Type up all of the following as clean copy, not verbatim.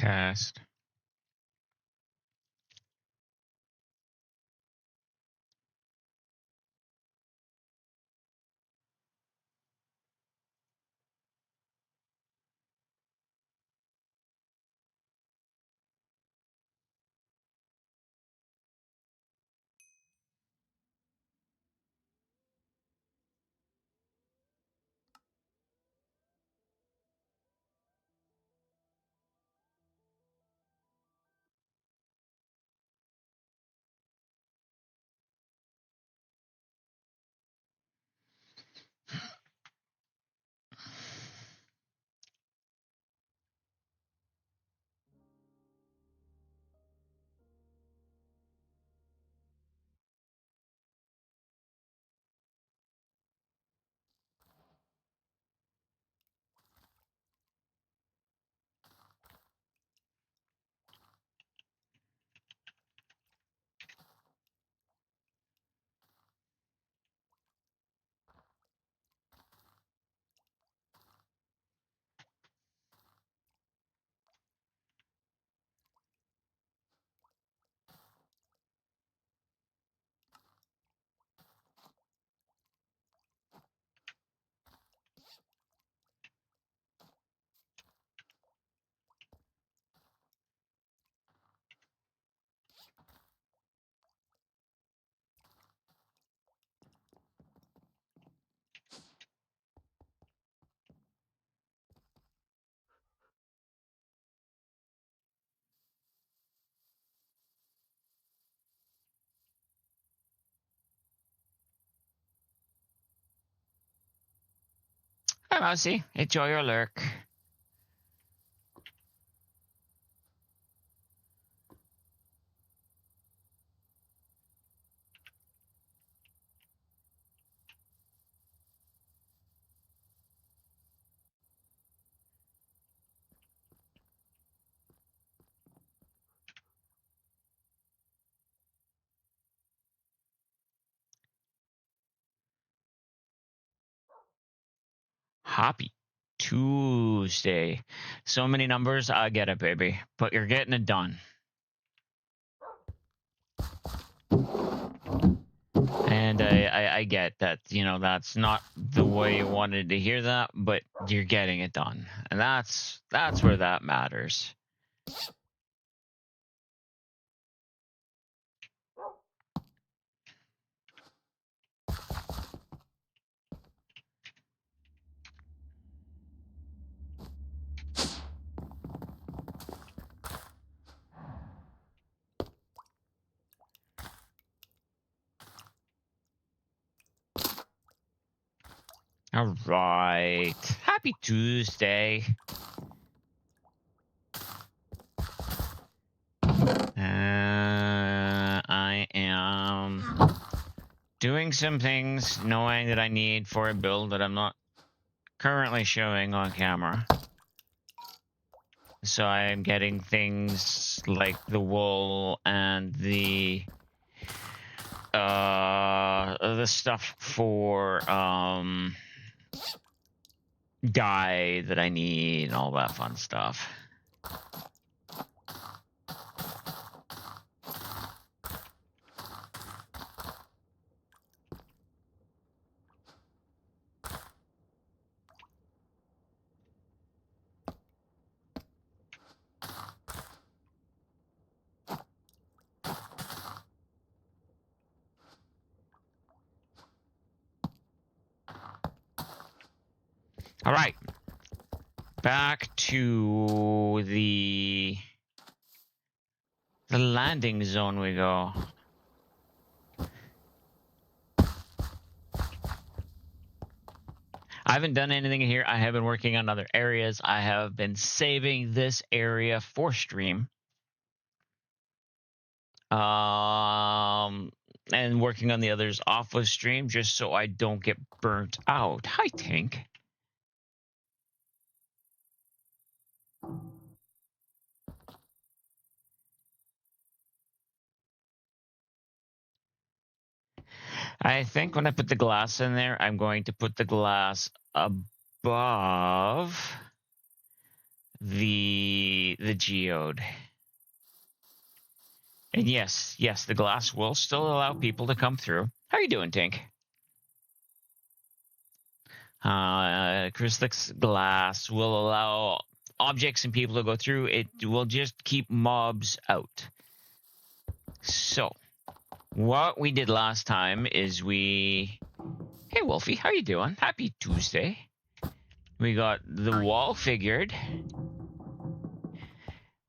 Test. Hi, Mousy. Enjoy your lurk. Happy Tuesday. So many numbers. I get it, baby. But you're getting it done. And I get that, that's not the way you wanted to hear that, but you're getting it done. And that's where that matters. All right. Happy Tuesday. I am doing some things knowing that I need for a build that I'm not currently showing on camera. So I'm getting things like the wool and the stuff for dye that I need and all that fun stuff. All right. Back to the landing zone we go. I haven't done anything here. I have been working on other areas. I have been saving this area for stream. And working on the others off of stream just so I don't get burnt out. Hi, Tank. I think when I put the glass in there, I'm going to put the glass above the geode. And yes, the glass will still allow people to come through. How are you doing, Tank? Crystalix glass will allow objects and people to go through. It will just keep mobs out. So, what we did last time is we... Hey, Wolfie, how you doing? Happy Tuesday. We got the wall figured.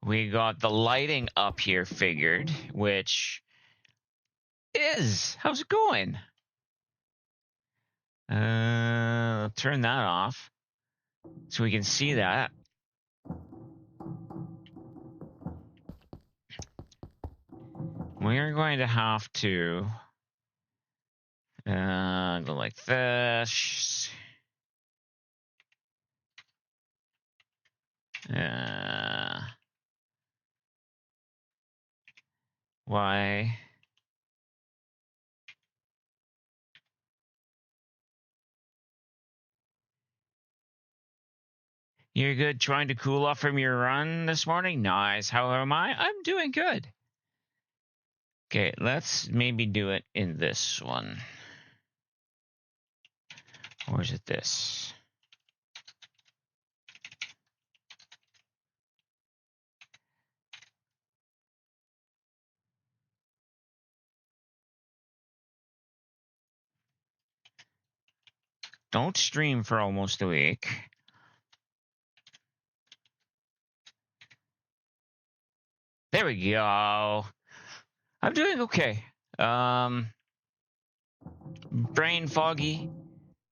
We got the lighting up here figured, which is... How's it going? Turn that off so we can see that. We're going to have to go like this. Why? You're good trying to cool off from your run this morning? Nice. How am I? I'm doing good. Okay, let's maybe do it in this one. Or is it this? Don't stream for almost a week. There we go. I'm doing okay. Brain foggy,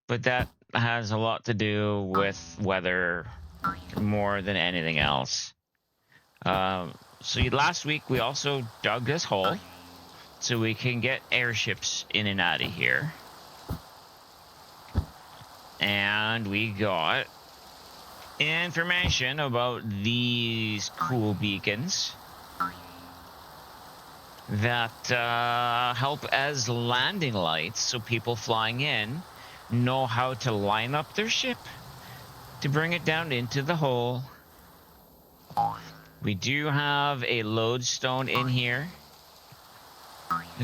but that has a lot to do with weather more than anything else. So last week we also dug this hole so we can get airships in and out of here. And we got information about these cool beacons that help as landing lights so people flying in know how to line up their ship to bring it down into the hole. We do have a lodestone in here,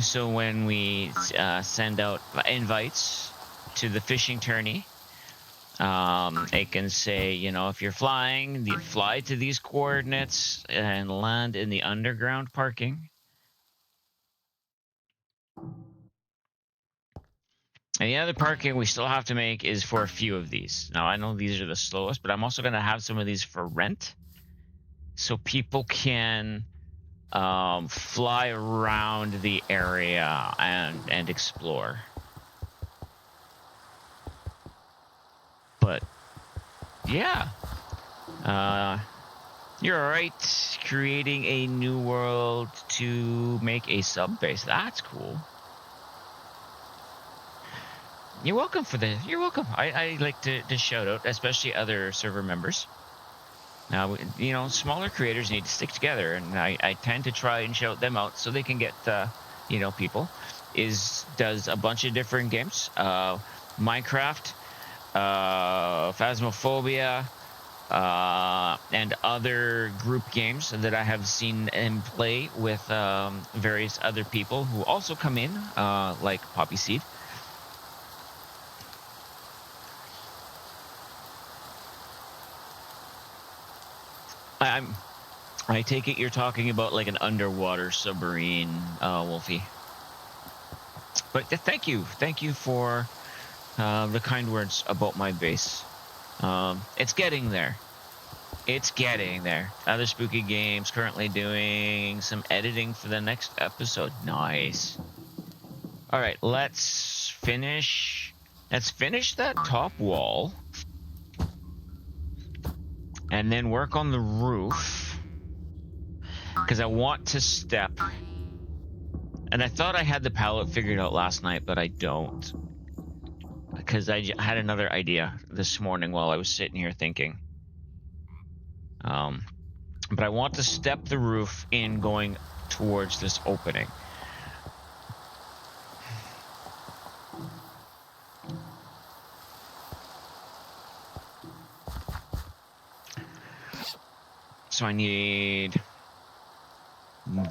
so when we send out invites to the fishing tourney, it can say, you know, if you're flying, fly to these coordinates and land in the underground parking. And the other parking we still have to make is for a few of these. Now, I know these are the slowest, but I'm also going to have some of these for rent, so people can fly around the area and explore. But yeah, you're all right. Creating a new world to make a sub base. That's cool. You're welcome for this. You're welcome. I like to shout out, especially other server members. Now, you know, smaller creators need to stick together, and I tend to try and shout them out so they can get, you know, people. Does a bunch of different games. Minecraft, Phasmophobia, and other group games that I have seen him play with various other people who also come in, like Poppy Seed. I take it you're talking about like an underwater submarine, Wolfie. But thank you for the kind words about my base. It's getting there. It's getting there. Other spooky games currently doing some editing for the next episode. Nice. All right, let's finish that top wall. And then work on the roof. Because I want to step. And I thought I had the palette figured out last night, but I don't. Because I had another idea this morning while I was sitting here thinking. But I want to step the roof in going towards this opening. So I need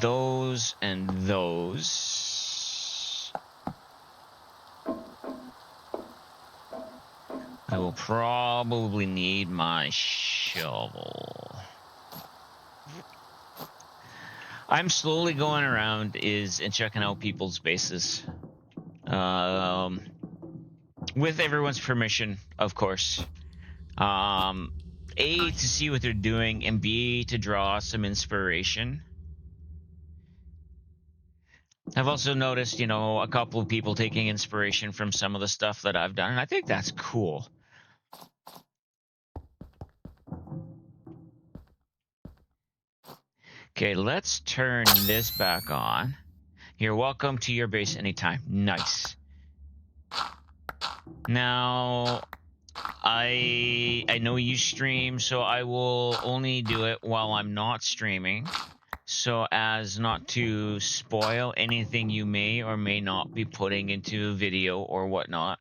those and those. I will probably need my shovel. I'm slowly going around and checking out people's bases. With everyone's permission, of course. A, to see what they're doing, and B, to draw some inspiration. I've also noticed, a couple of people taking inspiration from some of the stuff that I've done, and I think that's cool. Okay, let's turn this back on. You're welcome to your base anytime. Nice. Now, I know you stream, so I will only do it while I'm not streaming, so as not to spoil anything you may or may not be putting into a video or whatnot.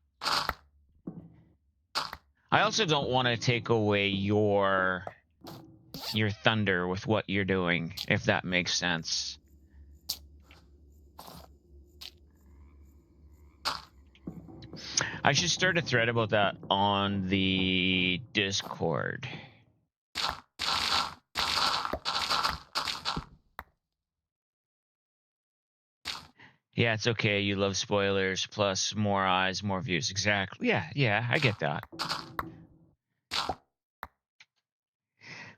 I also don't want to take away your thunder with what you're doing, if that makes sense. I should start a thread about that on the Discord. Yeah, it's okay. You love spoilers, plus more eyes, more views. Exactly. Yeah, I get that.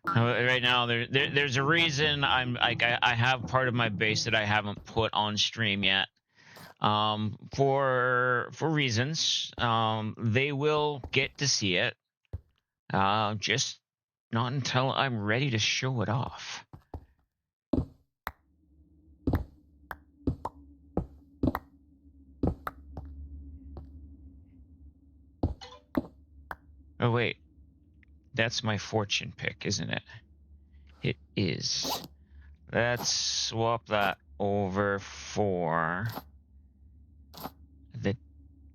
Right now, there's a reason I have part of my base that I haven't put on stream yet. For reasons. They will get to see it. Just not until I'm ready to show it off. Oh, wait. That's my fortune pick, isn't it? It is. Let's swap that over for the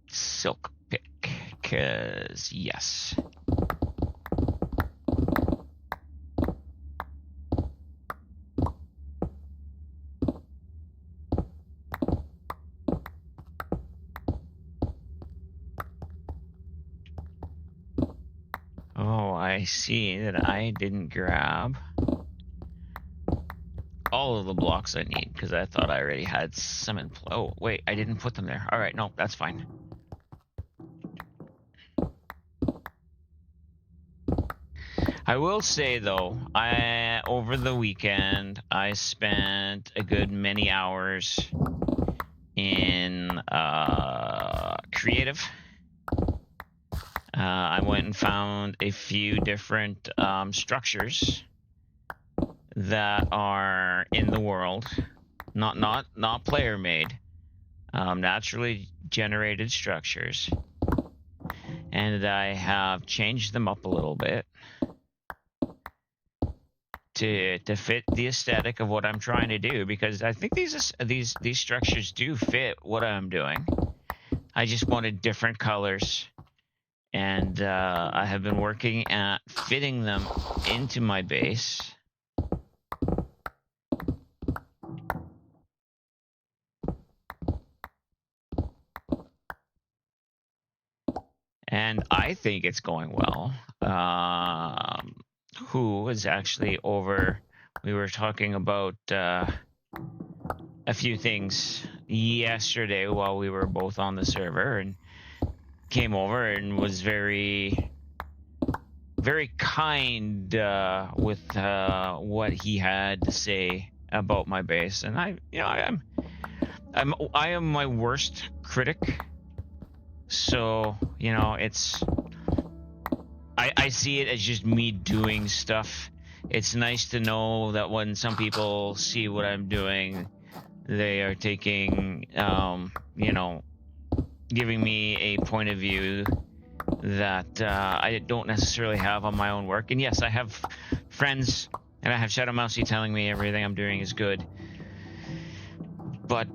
silk pick, because yes. Oh, I see that I didn't grab all of the blocks I need, because I thought I already had some in play. Oh, wait, I didn't put them there. All right, no, that's fine. I will say, though, over the weekend, I spent a good many hours in creative. I went and found a few different structures that are in the world, not player made, naturally generated structures, and I have changed them up a little bit to fit the aesthetic of what I'm trying to do, because I think these structures do fit what I'm doing. I just wanted different colors. And I have been working at fitting them into my base. And I think it's going well. Who was actually over? We were talking about a few things yesterday while we were both on the server, and came over and was very, very kind with what he had to say about my base. And I am my worst critic. So, it's I see it as just me doing stuff. It's nice to know that when some people see what I'm doing, they are taking giving me a point of view that I don't necessarily have on my own work. And yes, I have friends, and I have Shadow Mousey telling me everything I'm doing is good. But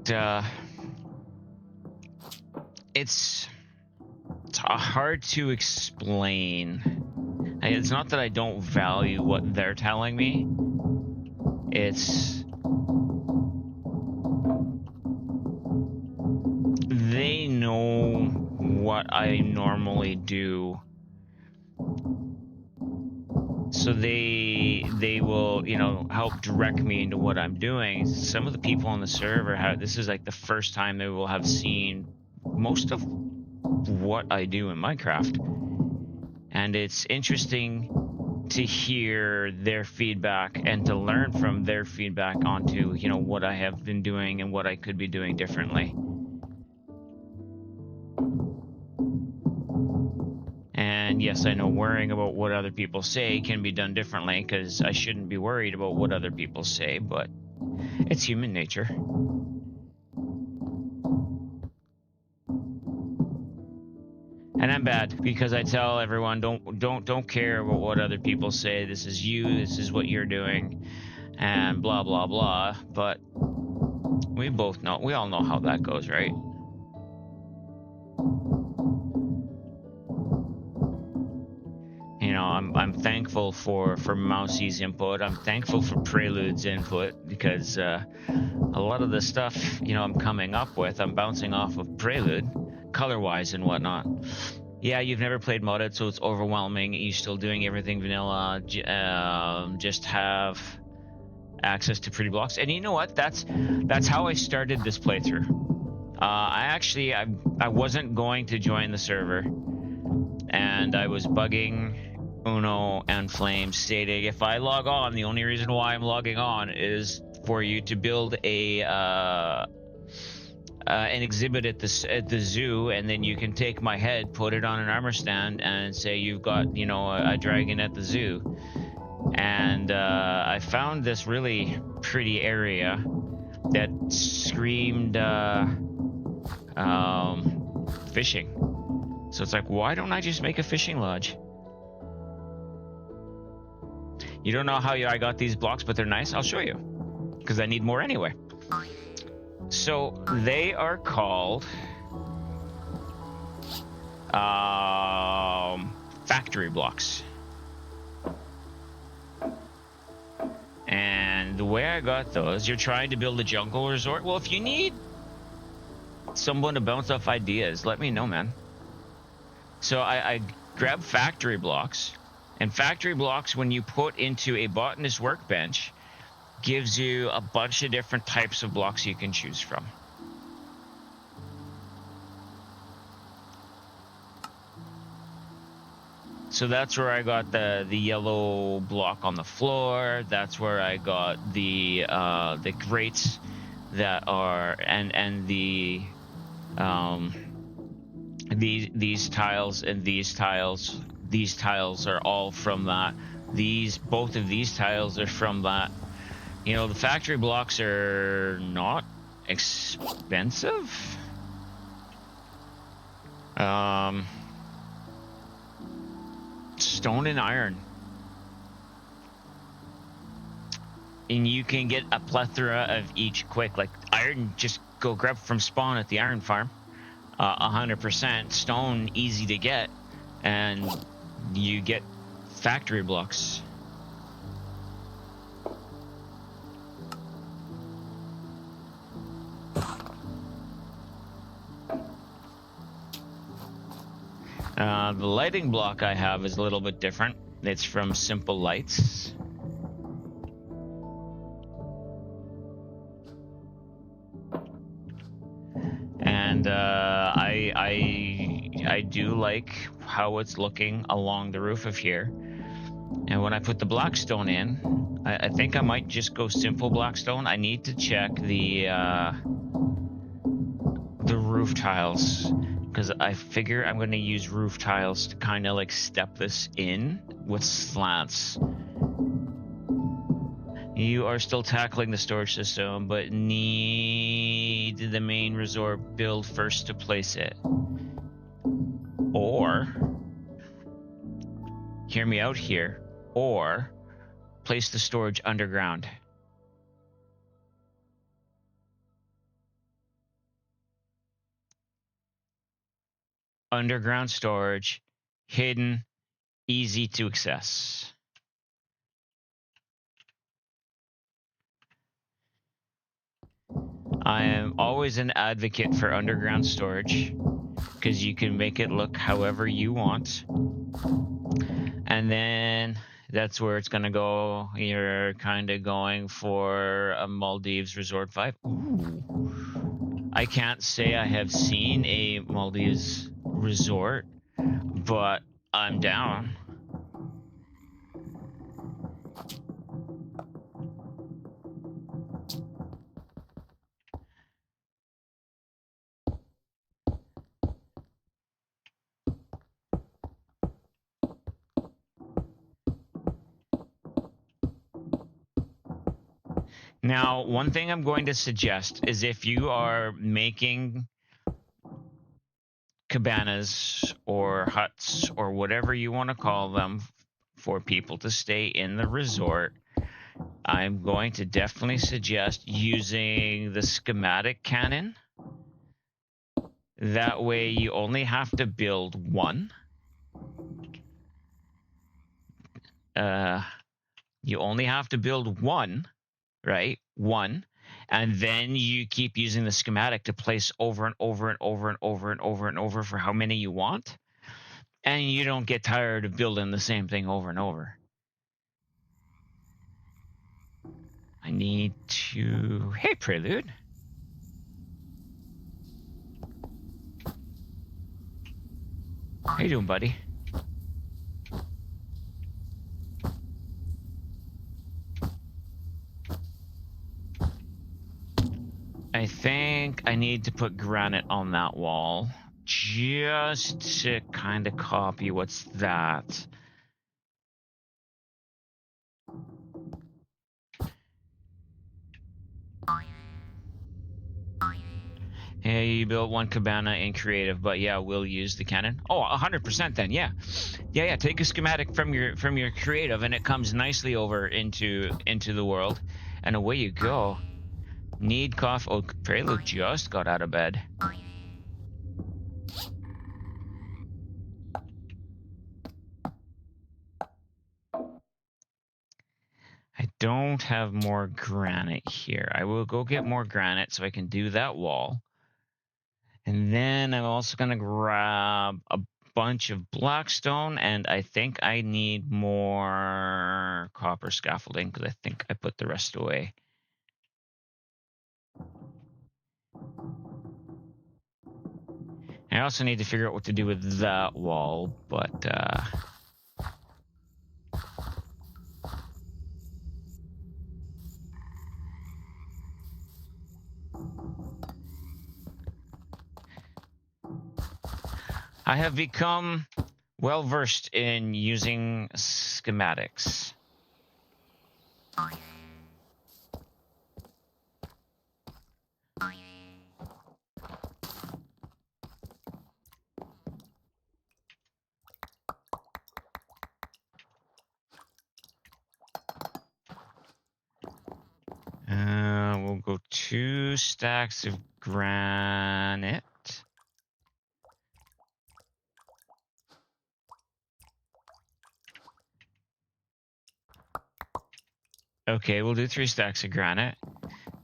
it's hard to explain. It's not that I don't value what they're telling me. It's they know what I normally do, so they will, you know, help direct me into what I'm doing. Some of the people on the server this is like the first time they will have seen most of what I do in Minecraft, and it's interesting to hear their feedback and to learn from their feedback onto, you know, what I have been doing and what I could be doing differently. And yes, I know worrying about what other people say can be done differently, because I shouldn't be worried about what other people say, but it's human nature. And I'm bad because I tell everyone don't care about what other people say. This is you, this is what you're doing, and blah blah blah. But we all know how that goes, right? You know, I'm thankful for Mousie's input. I'm thankful for Prelude's input, because a lot of the stuff, you know, I'm coming up with, I'm bouncing off of Prelude, color-wise and whatnot. Yeah, you've never played modded, so it's overwhelming. You're still doing everything vanilla. Just have access to pretty blocks. And you know what? That's how I started this playthrough. I wasn't going to join the server, and I was bugging Uno and Flame, stating if I log on, the only reason why I'm logging on is for you to build an exhibit at the zoo, and then you can take my head, put it on an armor stand, and say you've got, you know, a dragon at the zoo. And I found this really pretty area that screamed fishing. So it's like, why don't I just make a fishing lodge? You don't know how I got these blocks, but they're nice. I'll show you, because I need more anyway. So they are called factory blocks. And the way I got those, you're trying to build a jungle resort. Well, if you need someone to bounce off ideas, let me know, man. So I grab factory blocks, and factory blocks, when you put into a botanist workbench, gives you a bunch of different types of blocks you can choose from. So that's where I got the yellow block on the floor. That's where I got the grates that are and the these tiles and these tiles. These tiles are all from that. Both of these tiles are from that. You know, the factory blocks are not expensive. Stone and iron. And you can get a plethora of each quick. Like iron, just go grab from spawn at the iron farm. 100%. Stone, easy to get. And you get factory blocks. The lighting block I have is a little bit different. It's from Simple Lights. And I do like how it's looking along the roof of here. And when I put the blackstone in, I think I might just go simple blackstone. I need to check the roof tiles, because I figure I'm going to use roof tiles to kind of like step this in with slants. You are still tackling the storage system, but need the main resort build first to place it. Or, hear me out here, or place the storage underground. Underground storage, hidden, easy to access. I am always an advocate for underground storage because you can make it look however you want. And then that's where it's going to go. You're kind of going for a Maldives Resort 5. Ooh. I can't say I have seen a Maldives resort, but I'm down. Now, one thing I'm going to suggest is if you are making cabanas or huts or whatever you want to call them for people to stay in the resort, I'm going to definitely suggest using the schematic cannon. That way you only have to build one. You only have to build one, right? One. And then you keep using the schematic to place over and over and over and over and over and over for how many you want. And you don't get tired of building the same thing over and over. I need to... Hey, Prelude. How you doing, buddy? I think I need to put granite on that wall just to kind of copy what's that. Yeah, you built one cabana in creative, but yeah, we'll use the cannon. Oh, 100% then, yeah. Yeah, take a schematic from your creative and it comes nicely over into the world. And away you go. Need coffee. Oh, Prelude just got out of bed. I don't have more granite here. I will go get more granite so I can do that wall. And then I'm also going to grab a bunch of blackstone, and I think I need more copper scaffolding because I think I put the rest away. I also need to figure out what to do with that wall, but I have become well versed in using schematics. We'll go 2 stacks of granite. Okay, we'll do 3 stacks of granite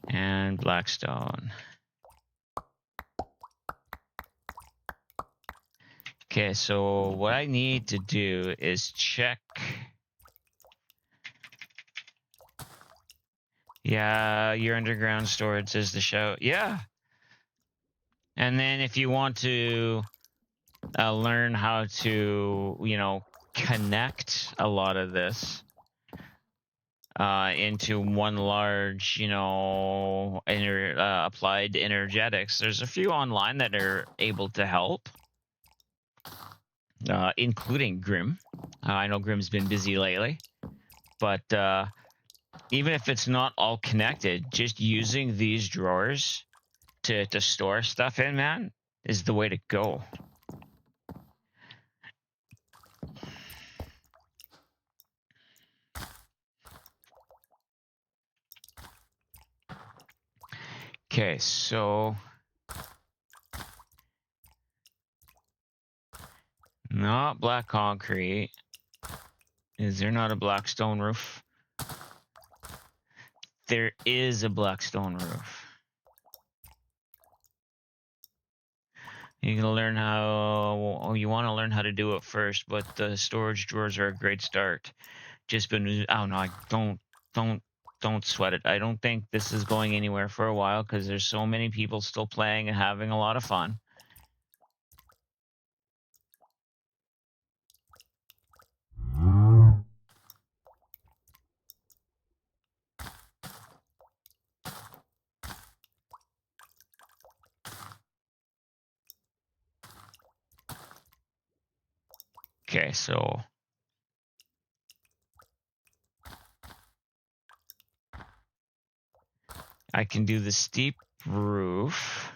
and blackstone. Okay, so what I need to do is check. Yeah, your underground storage is the show. Yeah. And then if you want to learn how to, connect a lot of this into one large, applied energetics, there's a few online that are able to help, including Grim. I know Grim's been busy lately, but even if it's not all connected, just using these drawers to store stuff in, man, is the way to go. Okay, so not black concrete. Is there not a black stone roof? There is a black stone roof. You can learn how. Oh, you want to learn how to do it first, but the storage drawers are a great start. Just been. Oh no, I don't sweat it. I don't think this is going anywhere for a while because there's so many people still playing and having a lot of fun. Okay, so I can do the steep roof.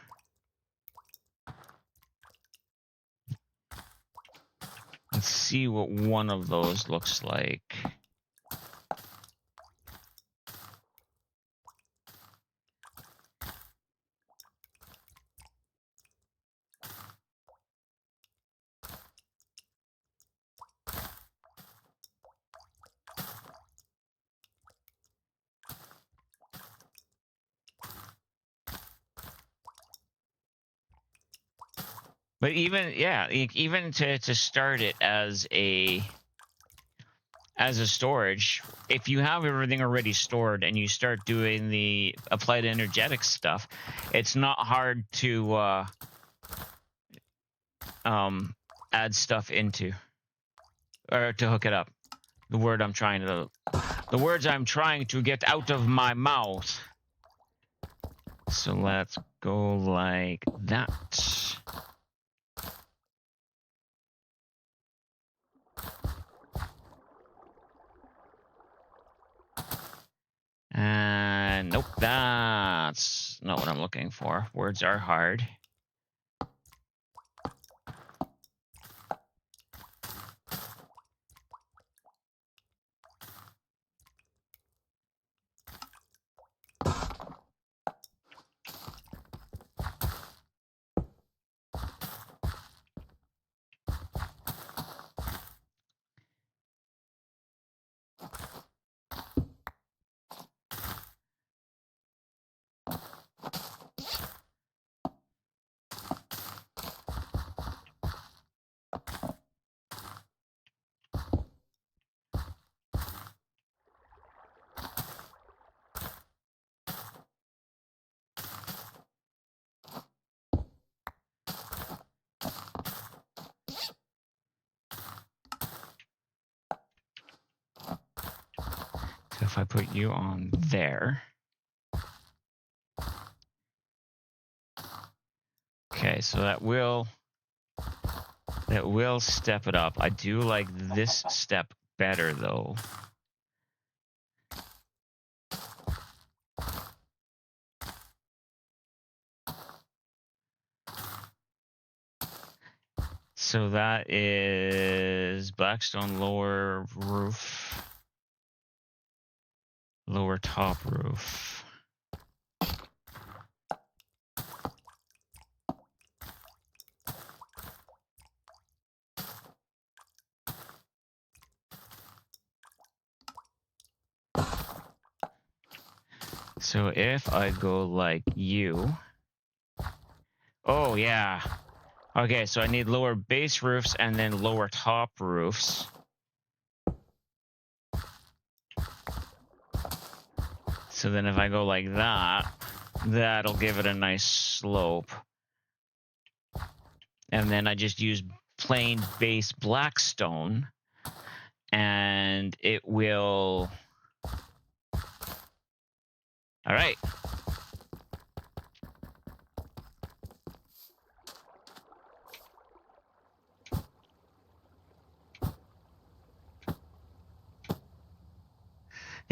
Let's see what one of those looks like. But even, yeah, even to start it as a storage, if you have everything already stored and you start doing the applied energetics stuff, it's not hard to add stuff into, or to hook it up. The words I'm trying to get out of my mouth. So let's go like that. And nope, that's not what I'm looking for. Words are hard. So if I put you on there. Okay, so that will step it up. I do like this step better though. So that is Blackstone lower roof, lower top roof. So if I go like you, oh yeah. Okay, so I need lower base roofs and then lower top roofs. So then if I go like that, that'll give it a nice slope. And then I just use plain base Blackstone and it will. All right.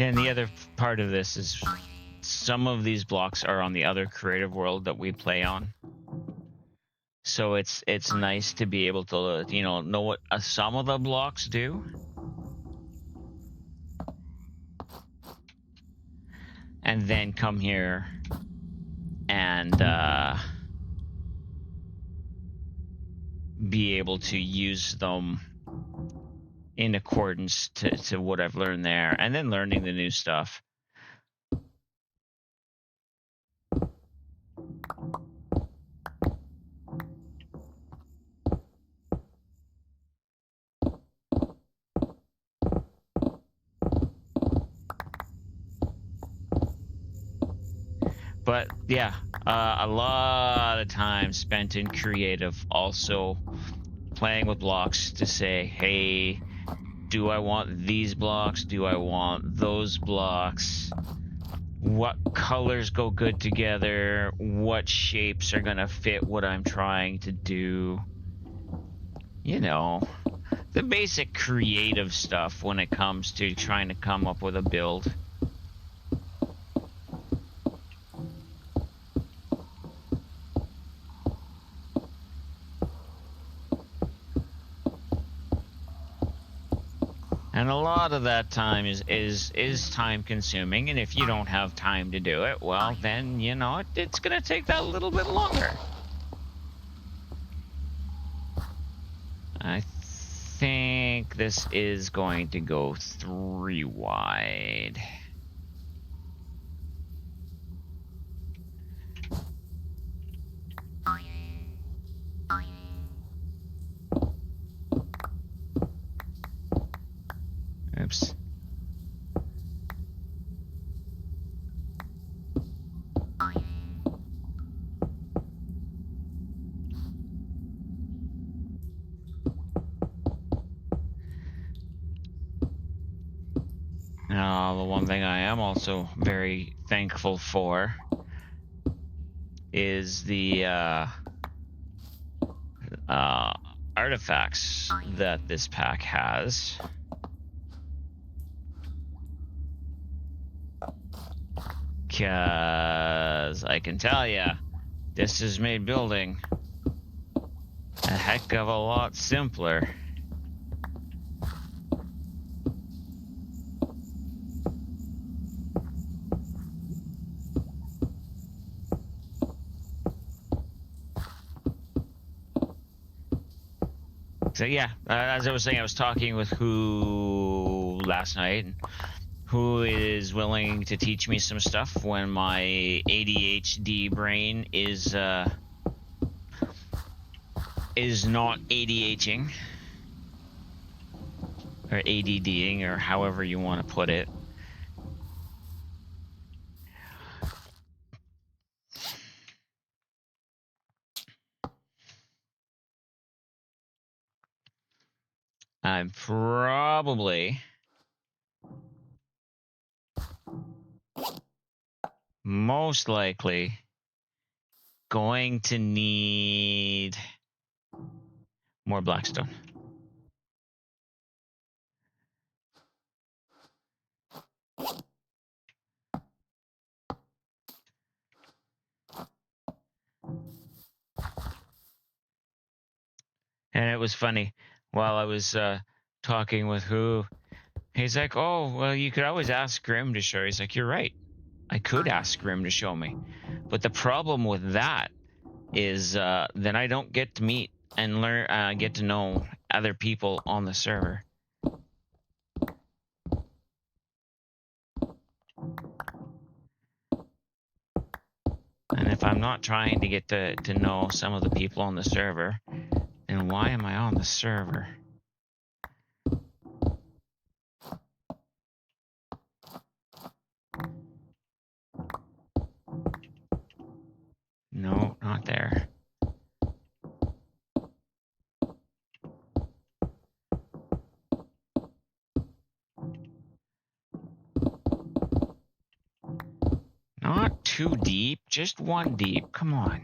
And the other part of this is some of these blocks are on the other creative world that we play on. So it's nice to be able to, know what some of the blocks do. And then come here and be able to use them in accordance to what I've learned there, and then learning the new stuff. But yeah, a lot of time spent in creative, also playing with blocks to say, hey, do I want these blocks? Do I want those blocks? What colors go good together? What shapes are gonna fit what I'm trying to do? You know, the basic creative stuff when it comes to trying to come up with a build. And a lot of that time is time consuming, and if you don't have time to do it, well, then, you know, it's going to take that little bit longer. I think this is going to go 3 wide. Oops. Now, the one thing I am also very thankful for is the artifacts that this pack has. Because I can tell you, this has made building a heck of a lot simpler. So yeah, as I was saying, I was talking with who last night, who is willing to teach me some stuff when my ADHD brain is not ADHing or ADDing or however you want to put it. I'm probably most likely going to need more blackstone. And it was funny, while I was talking with who, he's like, oh, well, you could always ask Grim to show. He's like, you're right. I could ask Grim to show me. But the problem with that is then I don't get to meet and learn, get to know other people on the server. And if I'm not trying to get to know some of the people on the server, then why am I on the server? No, not there. Not too deep, just 1 deep. Come on.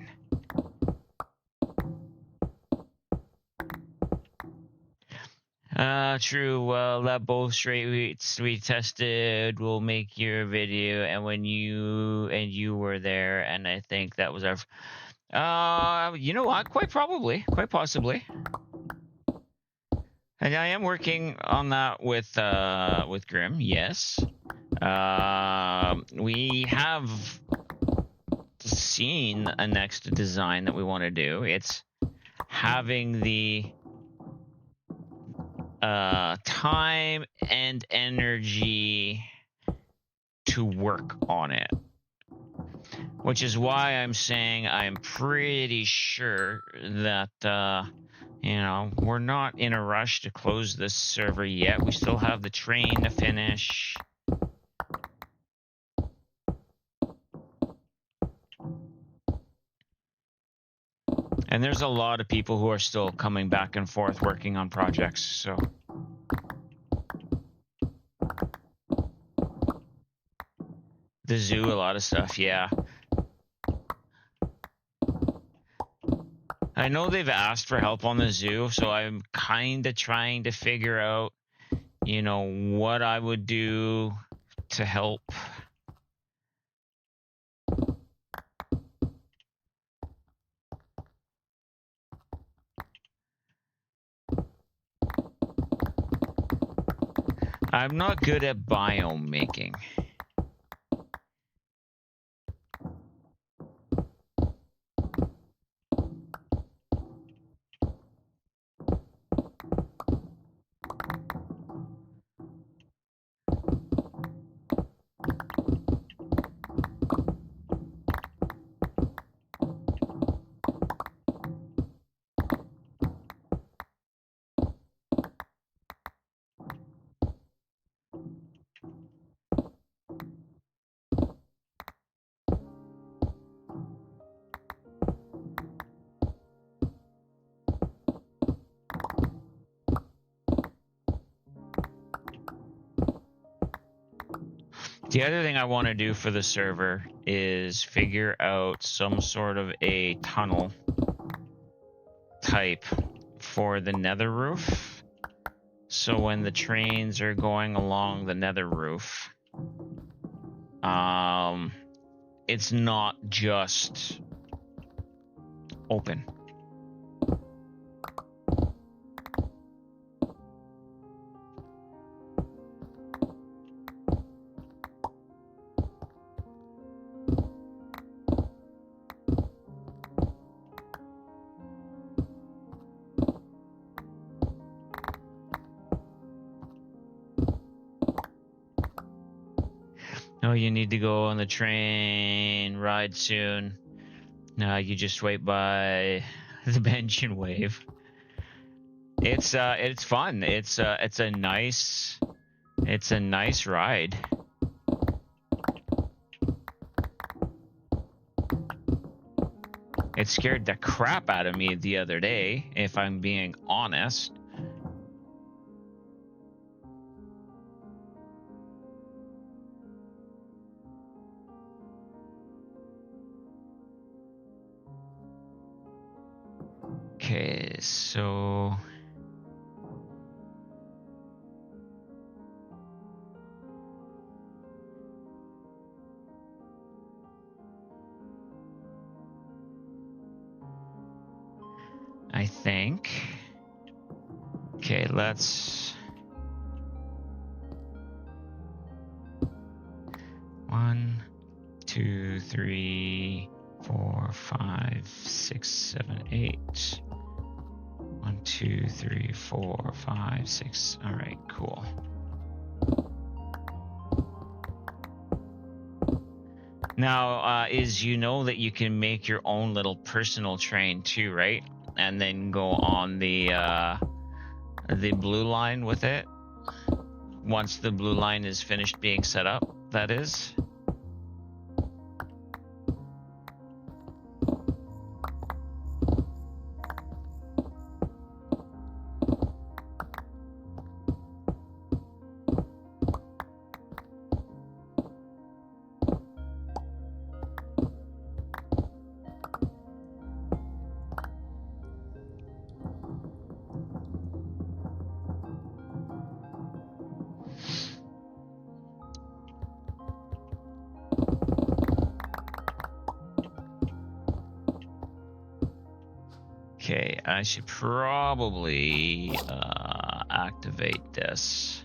True. Well, that both straight weights we tested will make your video, and when you were there, and I think that was our. You know what? Quite probably, quite possibly. And I am working on that with Grim. Yes. We have seen a next design that we want to do. It's having the time and energy to work on it, which is why I'm saying I'm pretty sure that you know, we're not in a rush to close this server yet. We still have the train to finish. And there's a lot of people who are still coming back and forth working on projects, so. The zoo, a lot of stuff, yeah. I know they've asked for help on the zoo, so I'm kind of trying to figure out, you know, what I would do to help. I'm not good at biome making. The other thing I want to do for the server is figure out some sort of a tunnel type for the nether roof. So when the trains are going along the nether roof, it's not just open. Oh, you need to go on the train ride soon. No, you just wait by the bench and wave. It's fun. It's a nice ride. It scared the crap out of me the other day, if I'm being honest. Okay, so I think. Okay, let's 1, 2, 3, 4, 5, 6, 7, 8. 1, 2, 3, 4, 5, 6. All right, cool. Now, you know that you can make your own little personal train too, right? And then go on the blue line with it. Once the blue line is finished being set up, that is. Okay, I should probably activate this.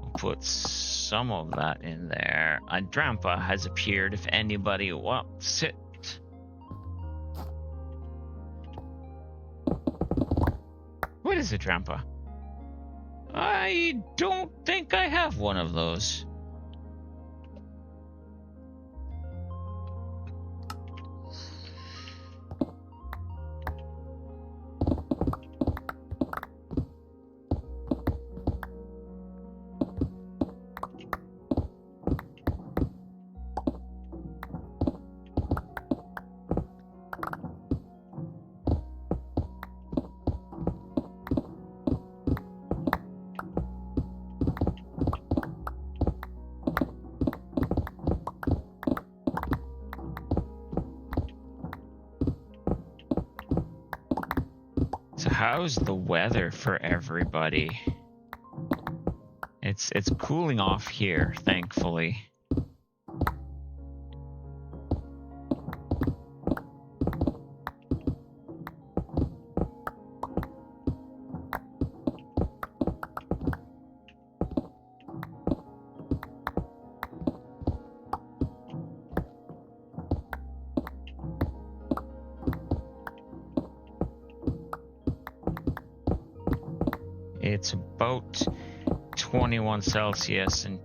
We'll put some of that in there. A Drampa has appeared if anybody wants it. What is a Drampa? I don't think I have one of those. how's the weather for everybody? It's cooling off here, thankfully. It's about 21 Celsius and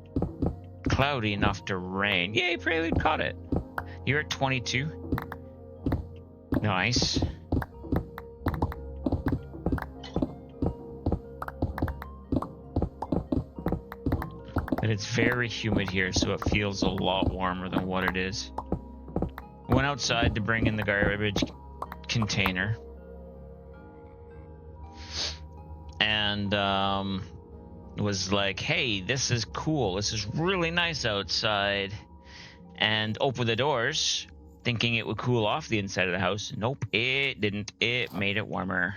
cloudy enough to rain. Yay, Prelude caught it. You're at 22. Nice. But it's very humid here, so it feels a lot warmer than what it is. I went outside to bring in the garbage container. And was like, hey, this is cool. This is really nice outside. And opened the doors, thinking it would cool off the inside of the house. Nope, it didn't. It made it warmer.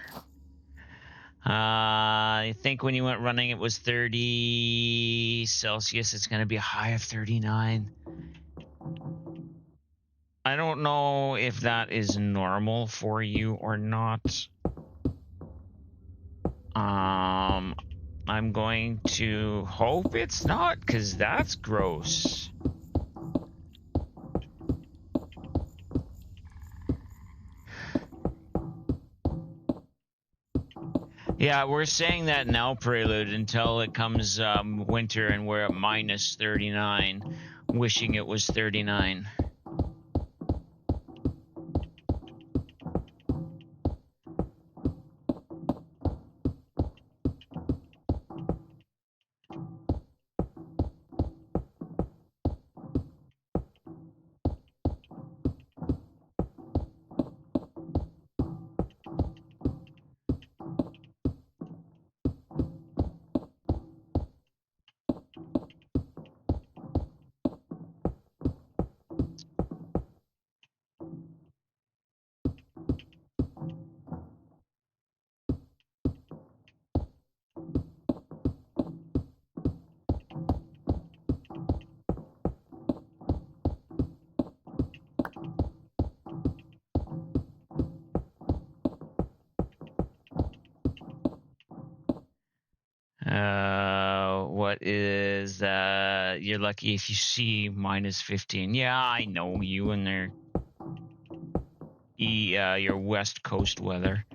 I think when you went running, it was 30 Celsius. It's going to be a high of 39. I don't know if that is normal for you or not. I'm going to hope it's not, because that's gross. Yeah, we're saying that now, Prelude, until it comes winter and we're at minus 39, wishing it was 39. What is you're lucky if you see minus 15. Yeah, I know you and your West Coast weather.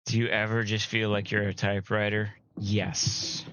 Do you ever just feel like you're a typewriter? Yes.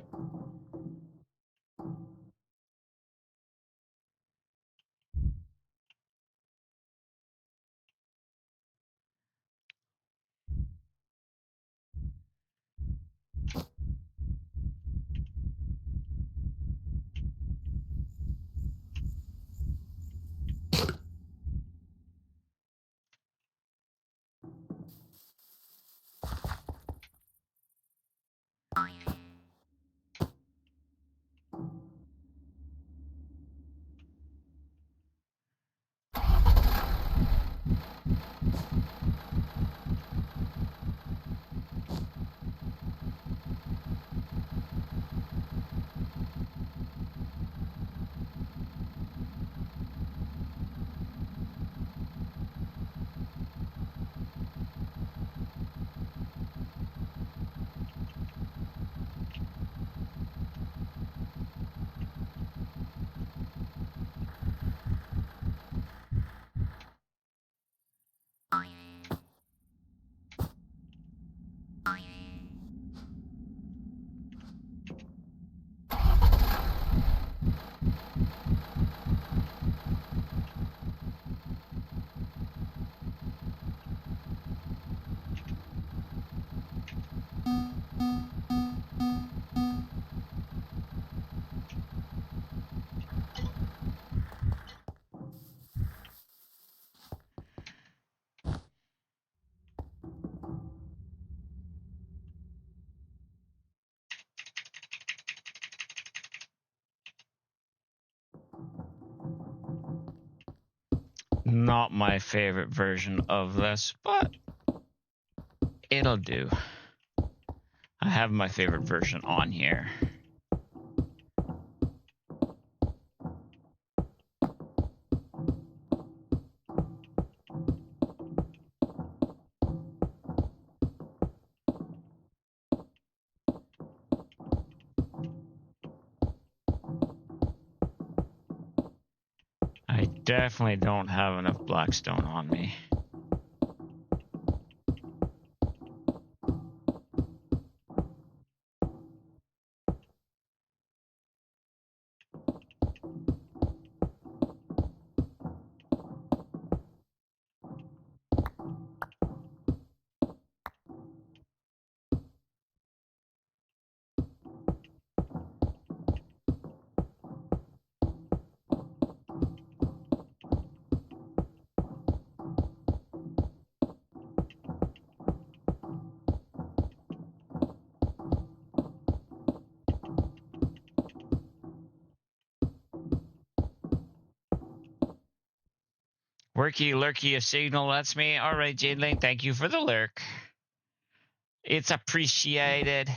Not my favorite version of this, but it'll do. I have my favorite version on here. I definitely don't have enough blackstone on me. Worky lurky a signal, that's me. All right, Jade Lane, thank you for the lurk. It's appreciated.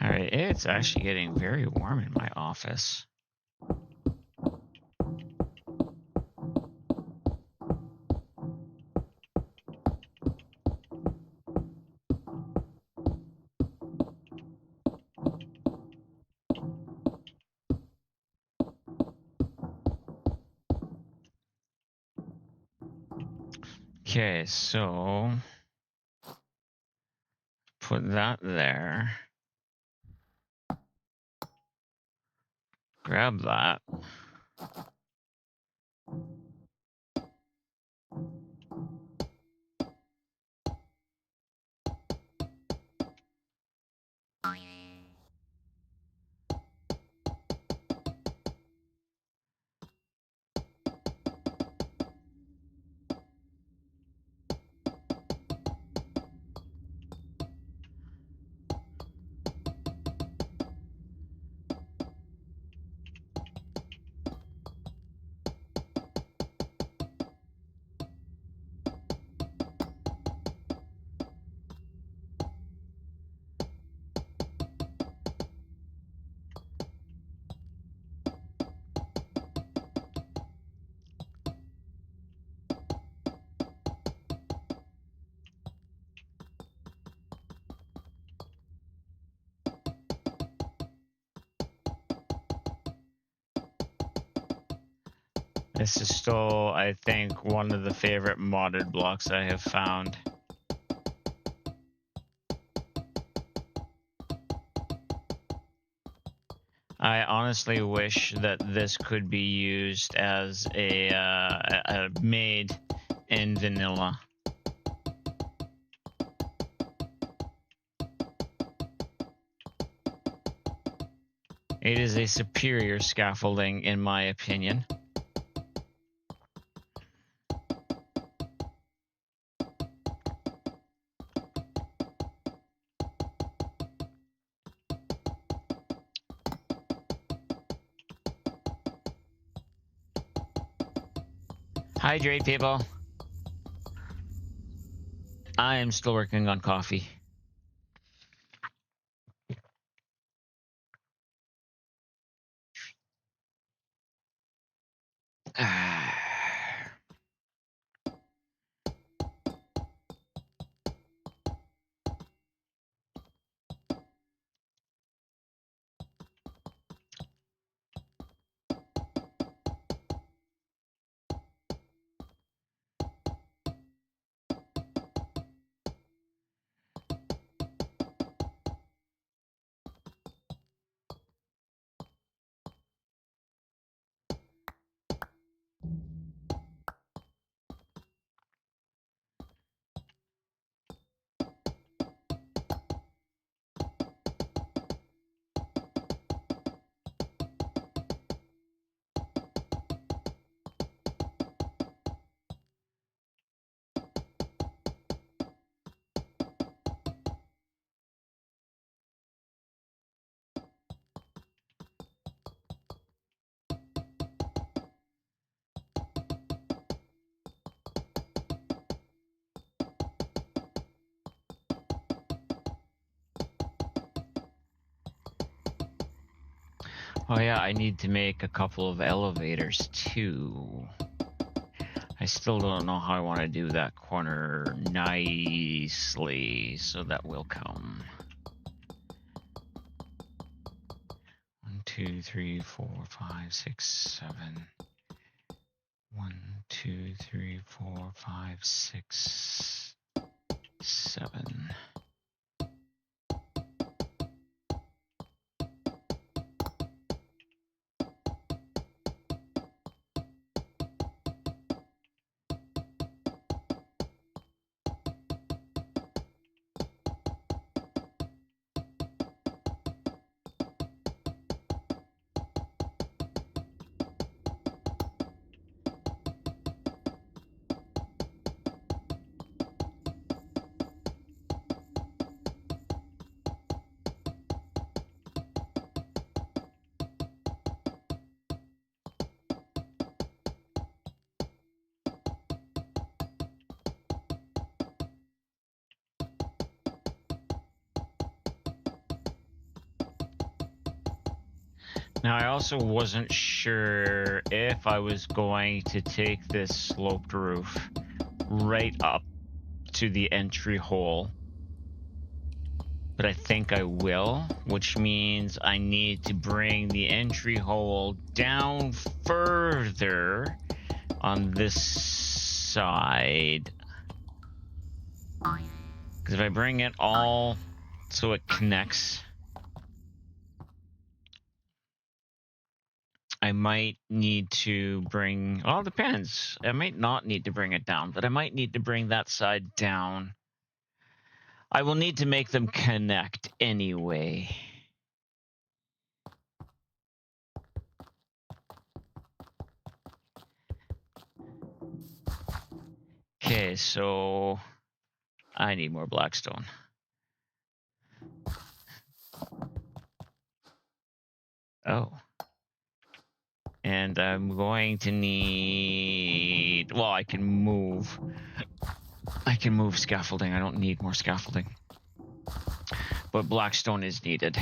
All right, it's actually getting very warm in my office. Okay, so put that there. Grab that. This is still, I think, one of the favorite modded blocks I have found. I honestly wish that this could be used as a made in vanilla. It is a superior scaffolding, in my opinion. Hydrate, people. I am still working on coffee. Oh yeah, I need to make a couple of elevators too. I still don't know how I want to do that corner nicely, so that will come. 1, 2, 3, 4, 5, 6, 7. 1, 2, 3, 4, 5, 6, 7. Now, I also wasn't sure if I was going to take this sloped roof right up to the entry hole, but I think I will, which means I need to bring the entry hole down further on this side. Because if I bring it all so it connects, I might need to bring, well, it depends. I might not need to bring it down, but I might need to bring that side down. I will need to make them connect anyway. Okay, so I need more blackstone. Oh. And I'm going to need, well, I can move scaffolding. I don't need more scaffolding. But blackstone is needed.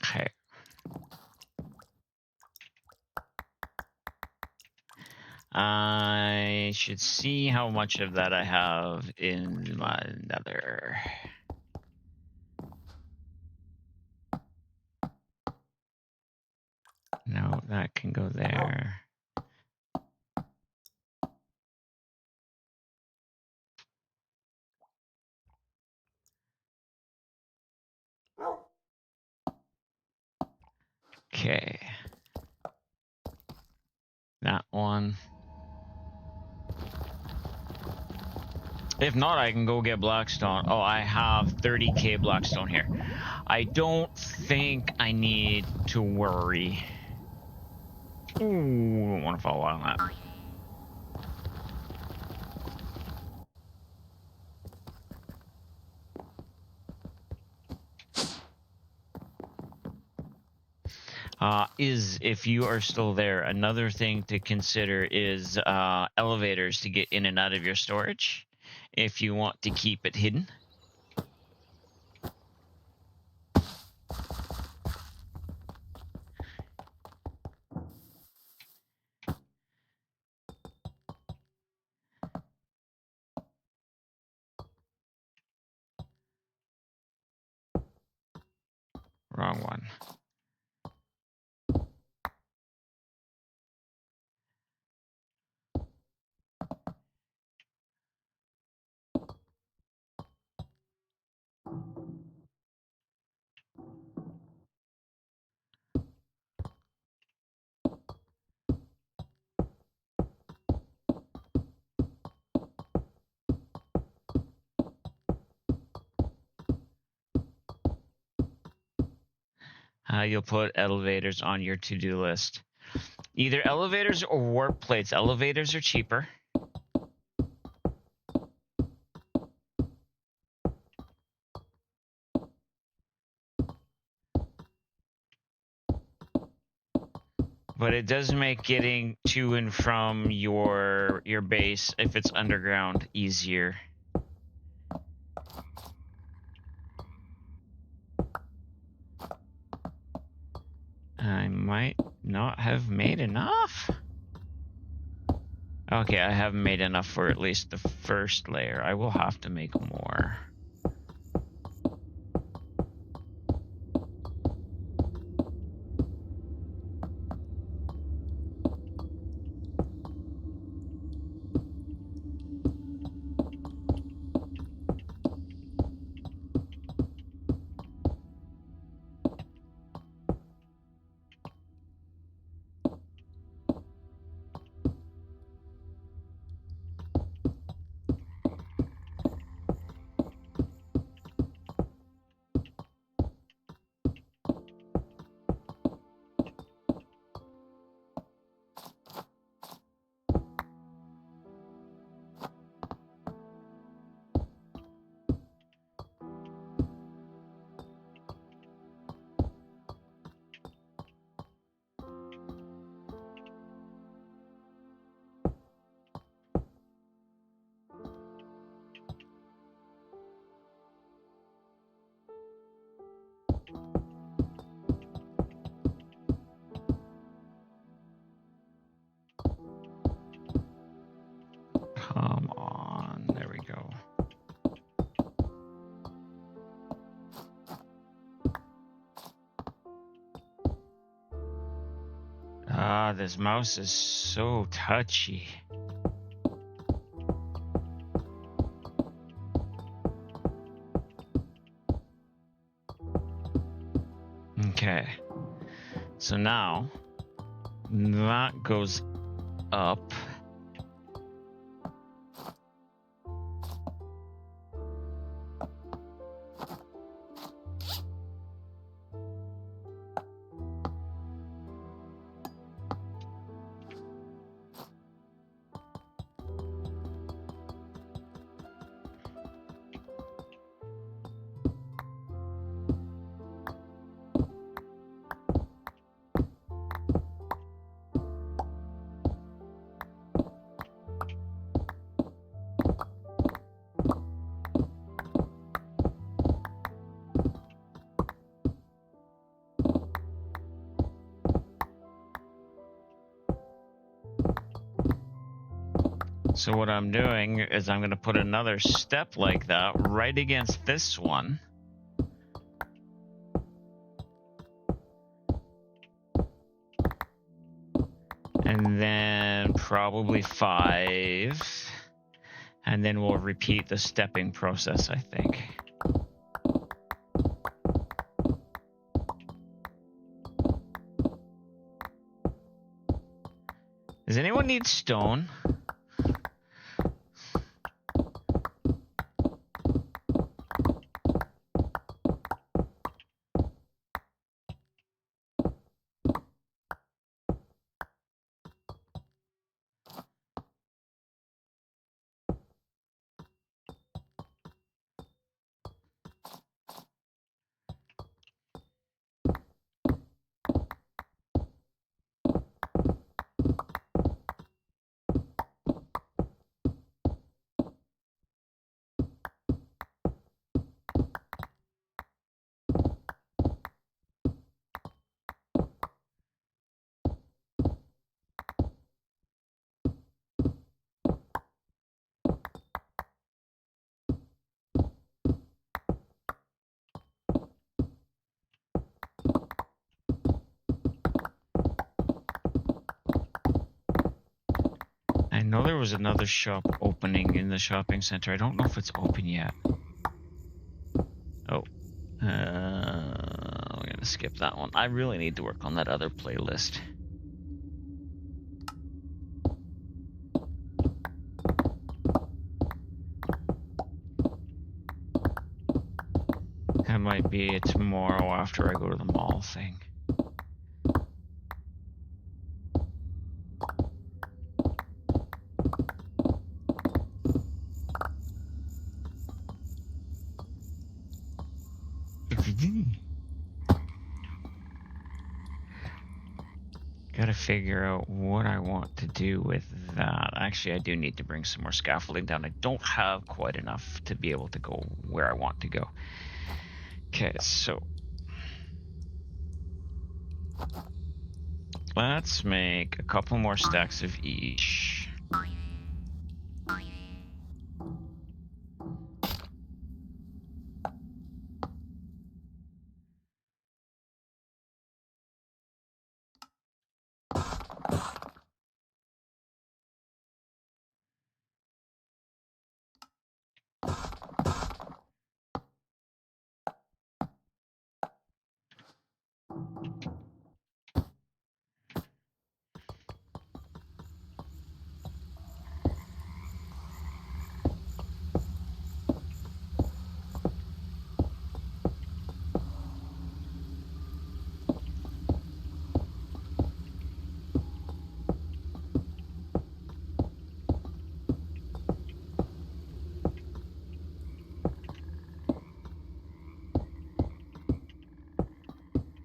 Okay. I should see how much of that I have in my nether. No, that can go there. Okay. That one. If not, I can go get blackstone. Oh, I have 30k blackstone here. I don't think I need to worry. Ooh, I want to follow on that. Is, if you are still there, another thing to consider is elevators to get in and out of your storage if you want to keep it hidden. Wrong one. you'll put elevators on your to-do list. Either elevators or warp plates. Elevators are cheaper. But it does make getting to and from your base, if it's underground, easier. I might not have made enough. Okay, I have made enough for at least the first layer. I will have to make more. Come on, there we go. Ah, this mouse is so touchy. Okay, so now that goes up. So what I'm doing is I'm going to put another step like that right against this one. And then probably 5. And then we'll repeat the stepping process, I think. Does anyone need stone? I know there was another shop opening in the shopping center. I don't know if it's open yet. Oh. I'm going to skip that one. I really need to work on that other playlist. Come might be tomorrow after I go to the mall thing. Gotta figure out what I want to do with that. Actually, I do need to bring some more scaffolding down. I don't have quite enough to be able to go where I want to go. Okay, so let's make a couple more stacks of each.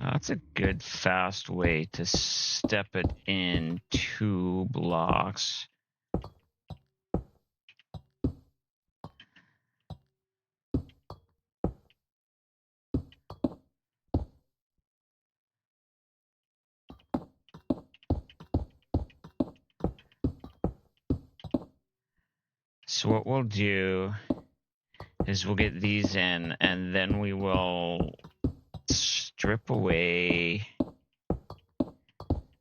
That's a good fast way to step it in 2 blocks. So what we'll do is we'll get these in, and then we will strip away.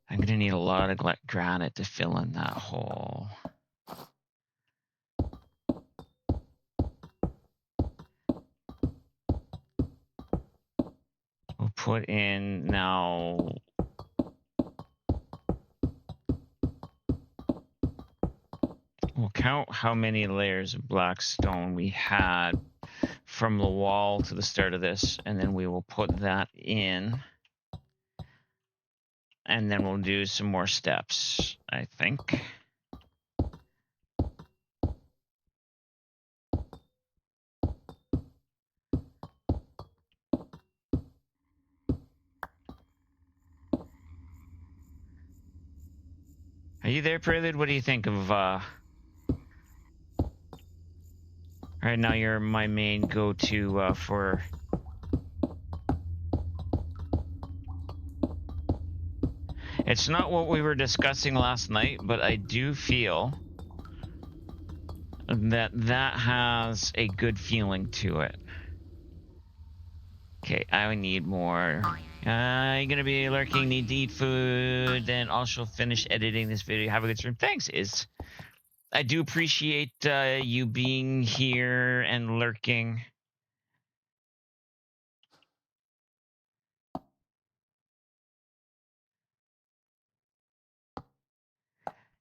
I'm gonna need a lot of granite to fill in that hole. We'll put in now. We'll count how many layers of black stone we had from the wall to the start of this, and then we will put that in. And then we'll do some more steps, I think. Are you there, Prelude? What do you think of, right now you're my main go-to, for... It's not what we were discussing last night, but I do feel that that has a good feeling to it. Okay, I need more. You're gonna be lurking, need to eat food, then also finish editing this video. Have a good stream. Thanks, Is. I do appreciate you being here and lurking.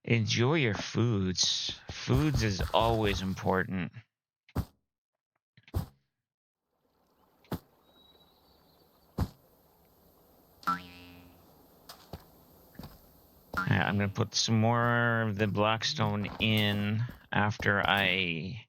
Enjoy your foods. Foods is always important. I'm gonna put some more of the blackstone in after I...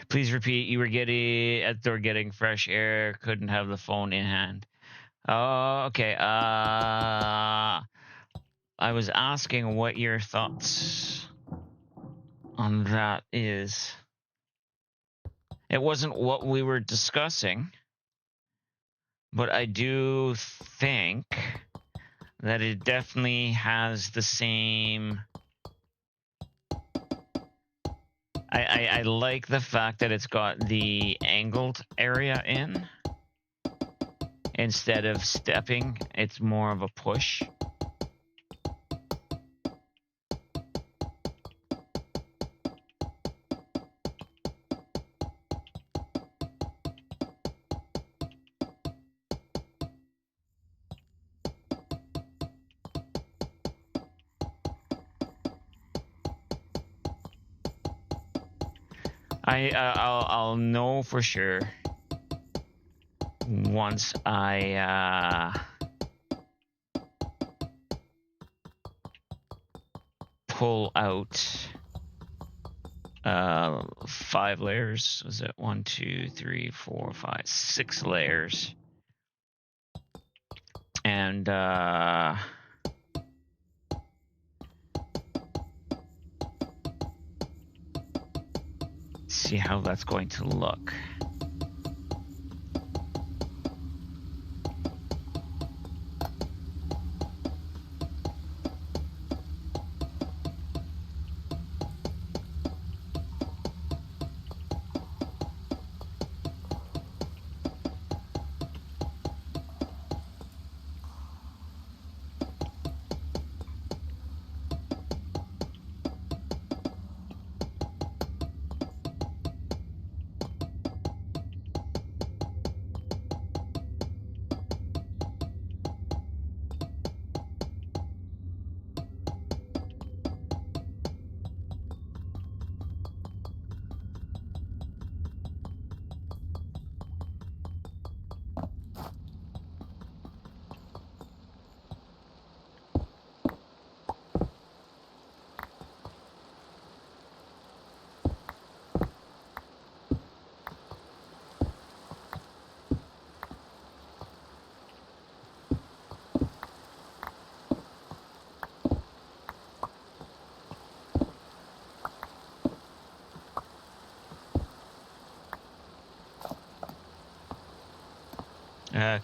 Please repeat, you were getting fresh air, couldn't have the phone in hand. Oh, okay. I was asking what your thoughts on that is. It wasn't what we were discussing, but I do think that it definitely has the same... I like the fact that it's got the angled area in. Instead of stepping, it's more of a push. I'll know for sure once I pull out 5 layers. Was it 1, 2, 3, 4, 5, 6 layers? And see how that's going to look.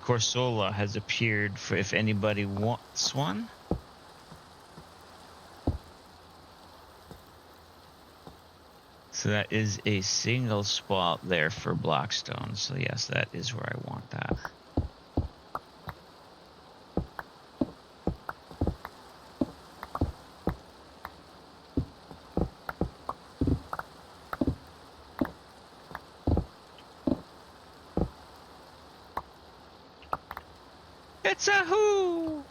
Corsola has appeared for if anybody wants one. So that is a single spot there for Blackstone. So yes, that is where I want that. It's a who!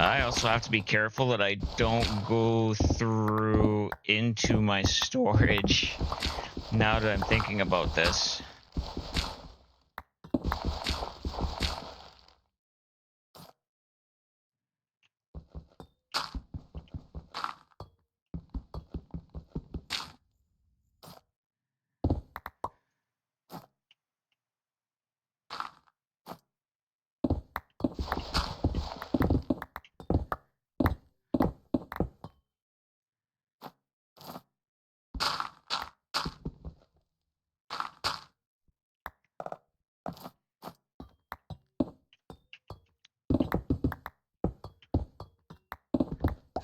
I also have to be careful that I don't go through into my storage now that I'm thinking about this.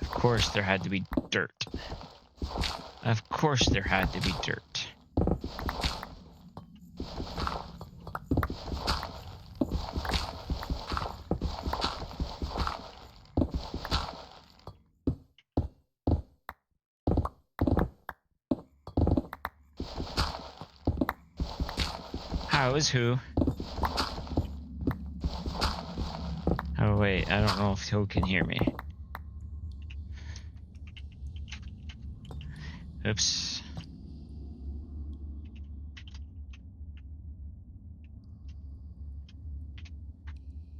Of course there had to be dirt. Of course there had to be dirt. How is who? Oh wait, I don't know if who can hear me. Oops.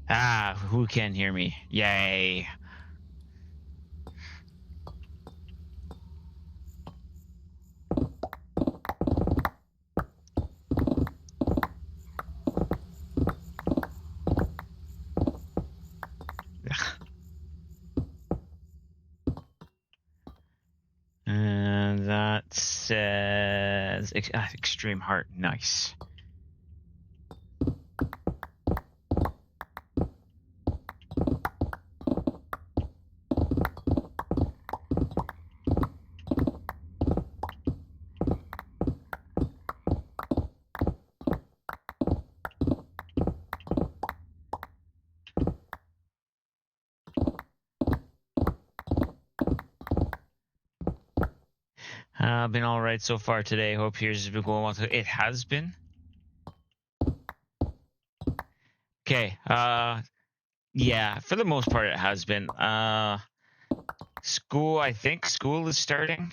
Ah, who can hear me? Yay. And that says extreme heart. Nice. Been all right so far today. Hope yours has been going well. It has been. Okay. Yeah, for the most part, it has been. School. I think school is starting.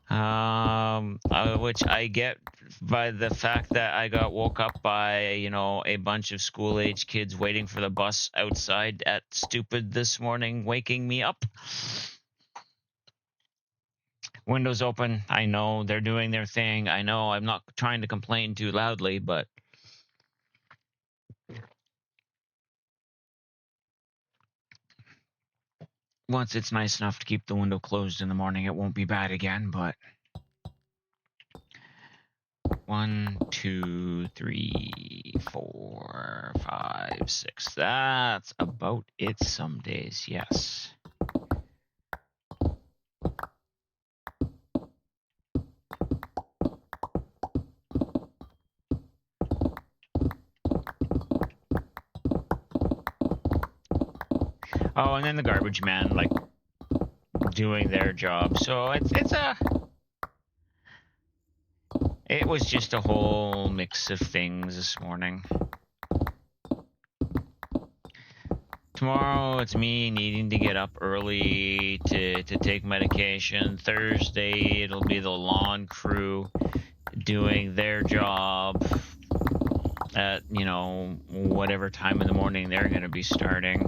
Which I get by the fact that I got woke up by a bunch of school-age kids waiting for the bus outside at stupid this morning, waking me up. Windows open. I know they're doing their thing. I know I'm not trying to complain too loudly, but once it's nice enough to keep the window closed in the morning, it won't be bad again. But 1, 2, 3, 4, 5, 6. That's about it some days, yes. Oh, and then the garbage man, like, doing their job. So it was just a whole mix of things this morning. Tomorrow, it's me needing to get up early to take medication. Thursday, it'll be the lawn crew doing their job at, whatever time in the morning they're going to be starting.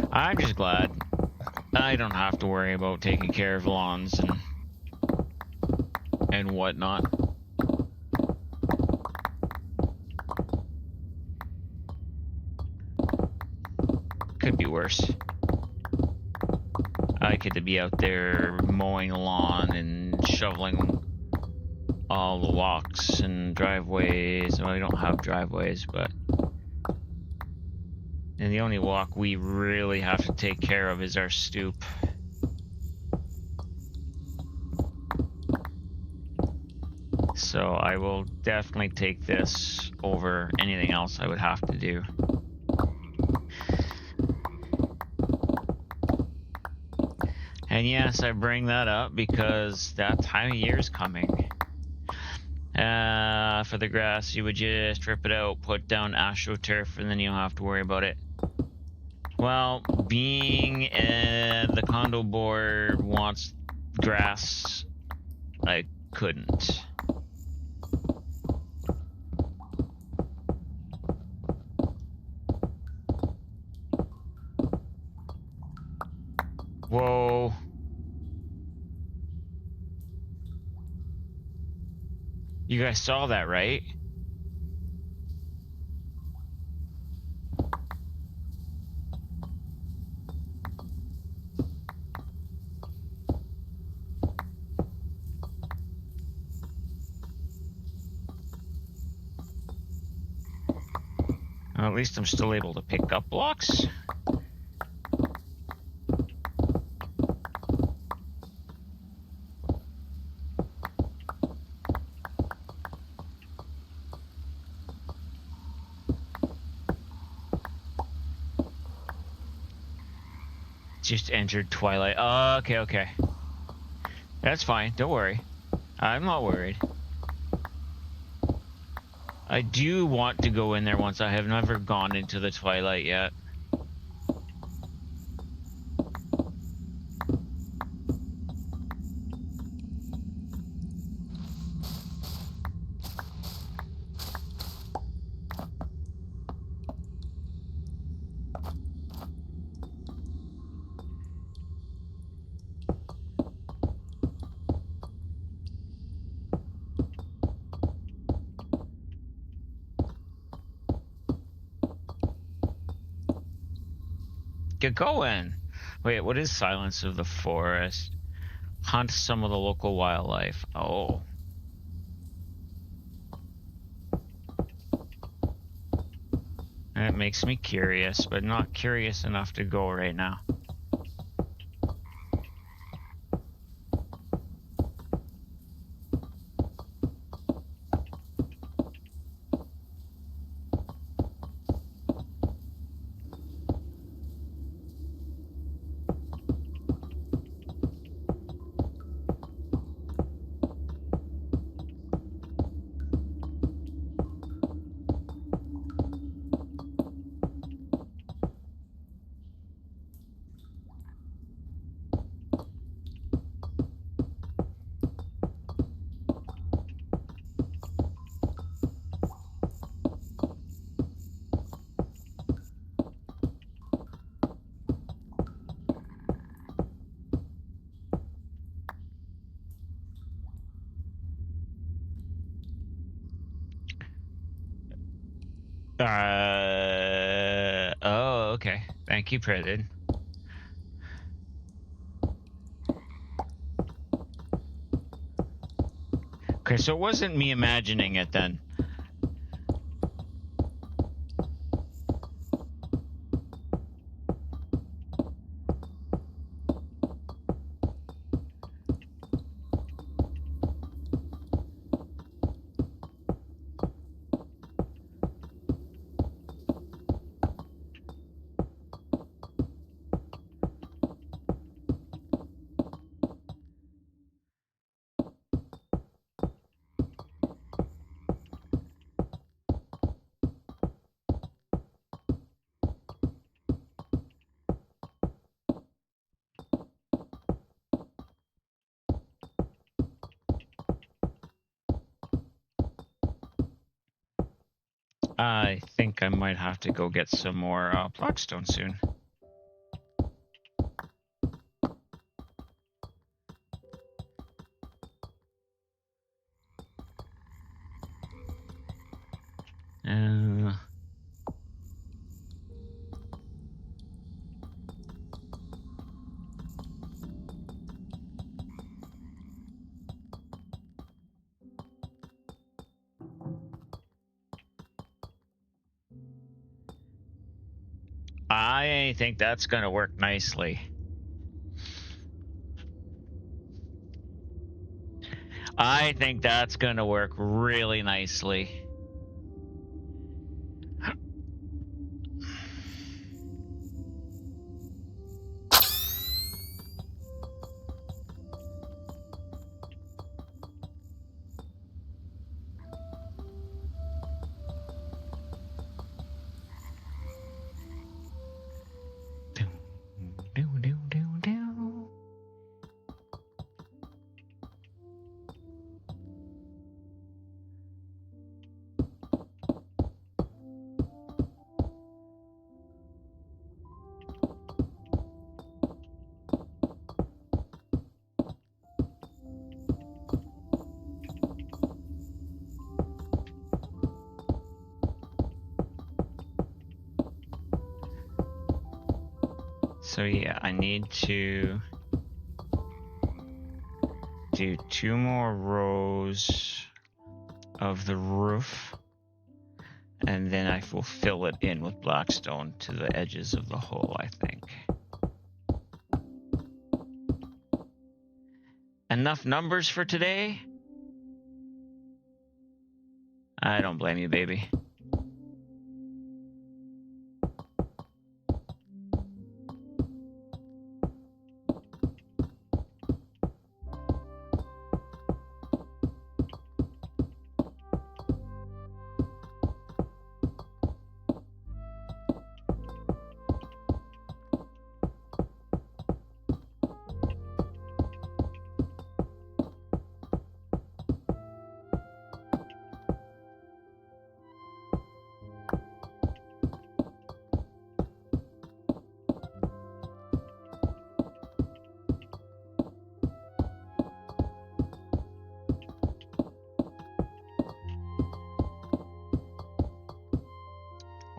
I'm just glad I don't have to worry about taking care of lawns and whatnot. Could be worse. I could be out there mowing the lawn and shoveling all the walks and driveways. Well, we don't have driveways, but... And the only walk we really have to take care of is our stoop. So I will definitely take this over anything else I would have to do. And yes, I bring that up because that time of year is coming. For the grass, you would just strip it out, put down AstroTurf, and then you don't have to worry about it. Well, being the condo board wants grass, I couldn't. Whoa. You guys saw that, right? Well, at least I'm still able to pick up blocks. Just entered Twilight. Oh, okay. That's fine. Don't worry. I'm not worried. I do want to go in there once. I have never gone into the Twilight yet. Get going. Wait, what is Silence of the Forest? Hunt some of the local wildlife. Oh. That makes me curious, but not curious enough to go right now. Oh, okay. Thank you, President. Okay, so it wasn't me imagining it then. I think I might have to go get some more Blackstone soon. I think that's going to work nicely. I think that's going to work really nicely. So yeah, I need to do 2 more rows of the roof, and then I will fill it in with blackstone to the edges of the hole, I think. Enough numbers for today? I don't blame you, baby.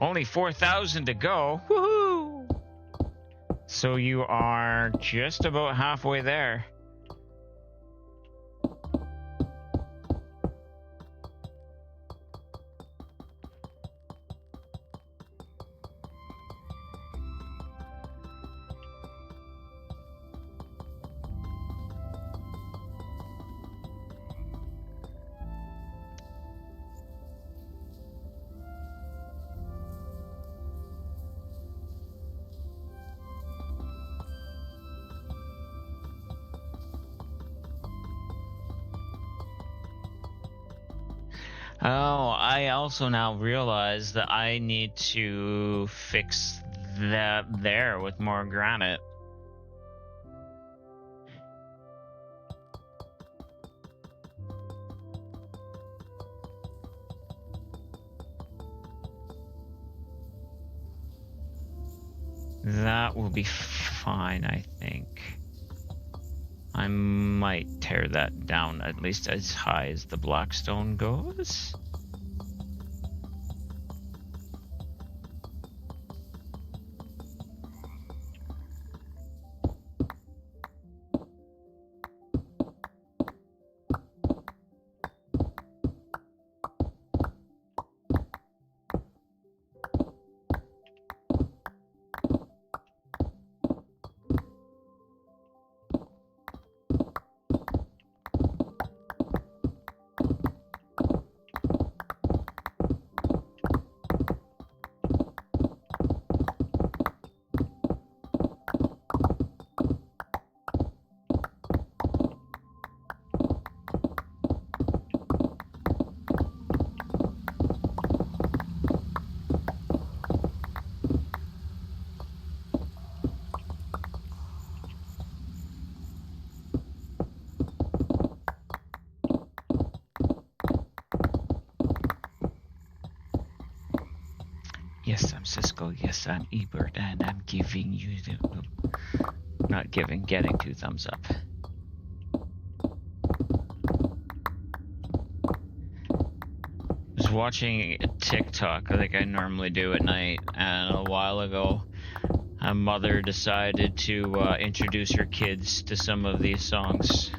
Only 4,000 to go. Woohoo! So you are just about halfway there. Oh, I also now realize that I need to fix that there with more granite. That will be fine, I think. I might tear that down at least as high as the blackstone goes. Yes, I'm Cisco. Yes, I'm Ebert, and I'm giving you the... Not giving, getting 2 thumbs up. I was watching TikTok like I normally do at night, and a while ago, a mother decided to introduce her kids to some of these songs.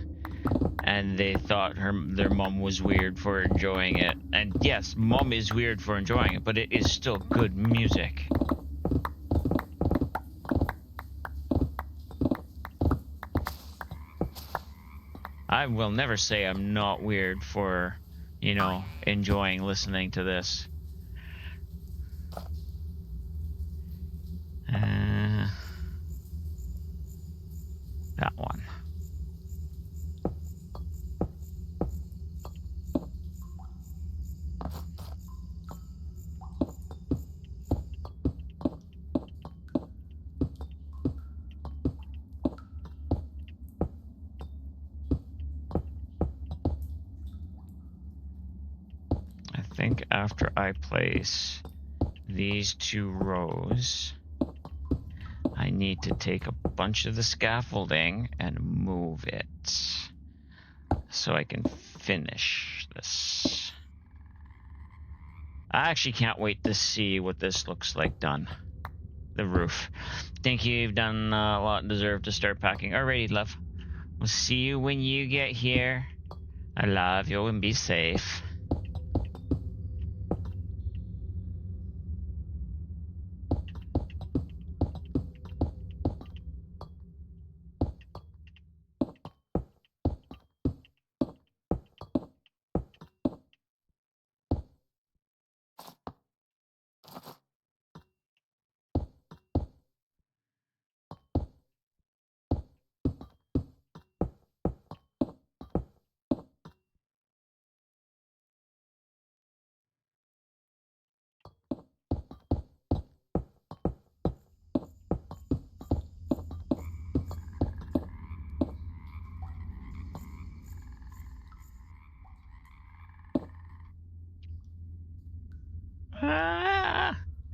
And they thought their mom was weird for enjoying it. And yes, mom is weird for enjoying it, but it is still good music. I will never say I'm not weird for, you know, enjoying listening to this. That one. I think after I place these 2 rows, I need to take a bunch of the scaffolding and move it so I can finish this. I actually can't wait to see what this looks like done. The roof. Think you've done a lot and deserve to start packing. Alrighty, love. We'll see you when you get here. I love you and be safe.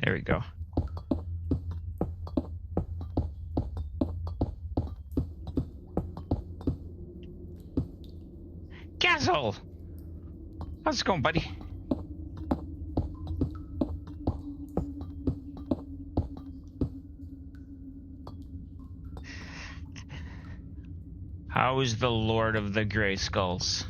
There we go. Castle! How's it going, buddy? How is the Lord of the Grey Skulls?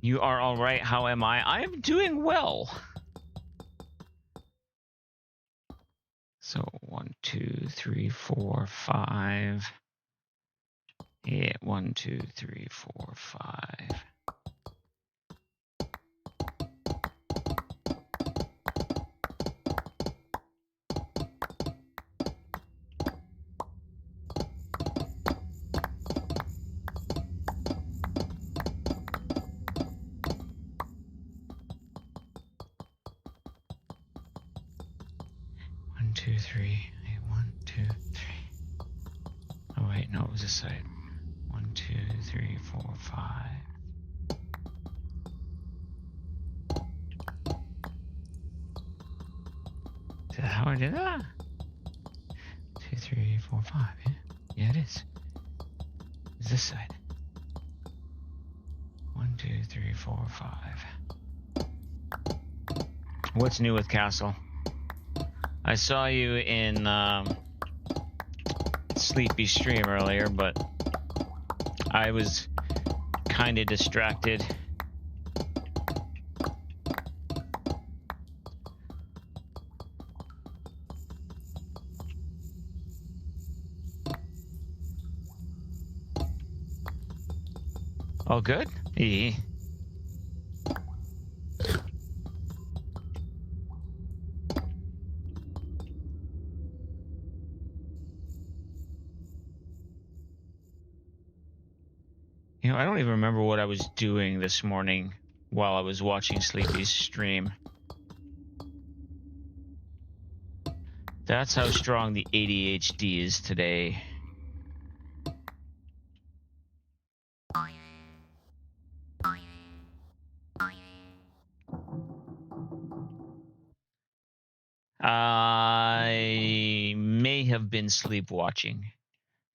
You are all right. How am I? I am doing well. So 1, 2, 3, 4, 5. Yeah, 1, 2, 3, 4, 5. One, two, three. Hey, 1, 2, 3. Oh wait, no, it was this side. 1, 2, 3, 4, 5. Is that how I did that? 2, 3, 4, 5. Yeah, yeah, it is. It's this side. 1, 2, 3, 4, 5. What's new with Castle? I saw you in Sleepy stream earlier, but I was kind of distracted. All good? Yeah. You know, I don't even remember what I was doing this morning while I was watching Sleepy's stream. That's how strong the ADHD is today. I may have been sleepwatching.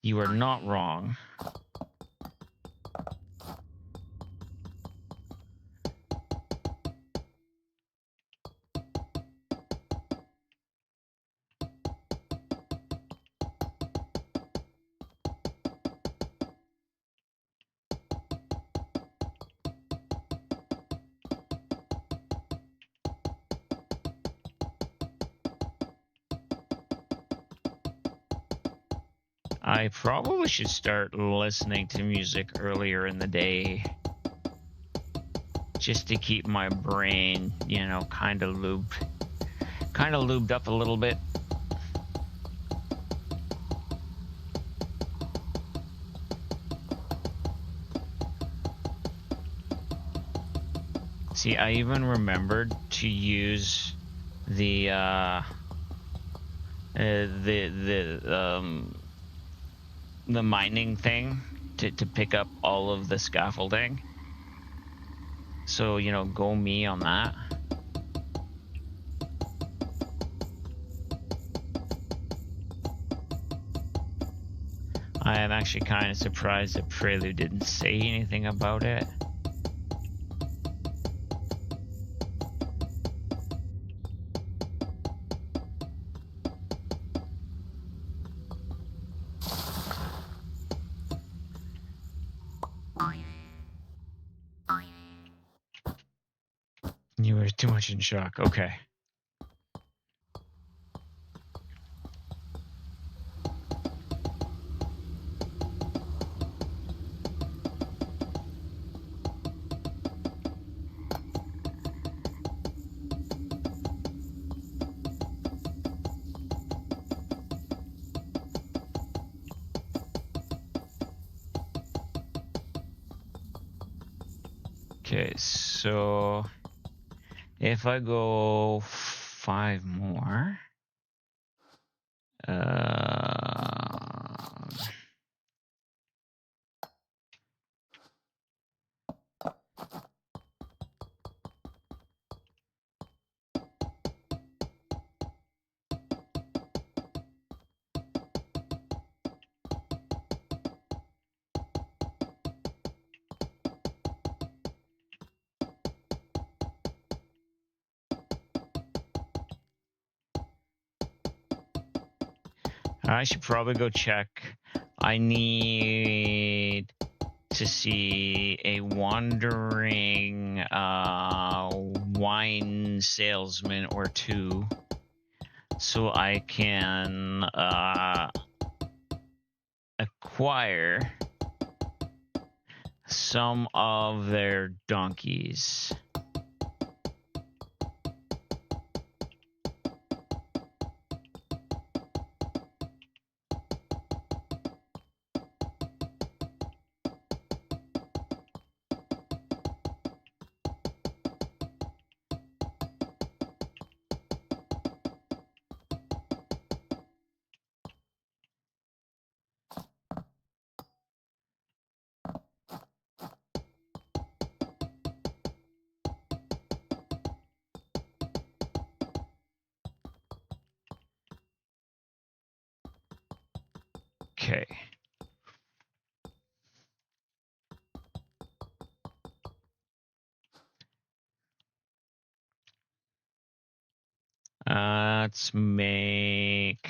You are not wrong. I probably should start listening to music earlier in the day. Just to keep my brain, you know, kind of lubed up a little bit. See, I even remembered to use the mining thing to pick up all of the scaffolding. So, you know, go me on that. I am actually kind of surprised that Prelude didn't say anything about it. You were too much in shock. Okay. Okay, so if I go 5 more, I should probably go check. I need to see a wandering wine salesman or two so I can acquire some of their donkeys. Okay. Let's make...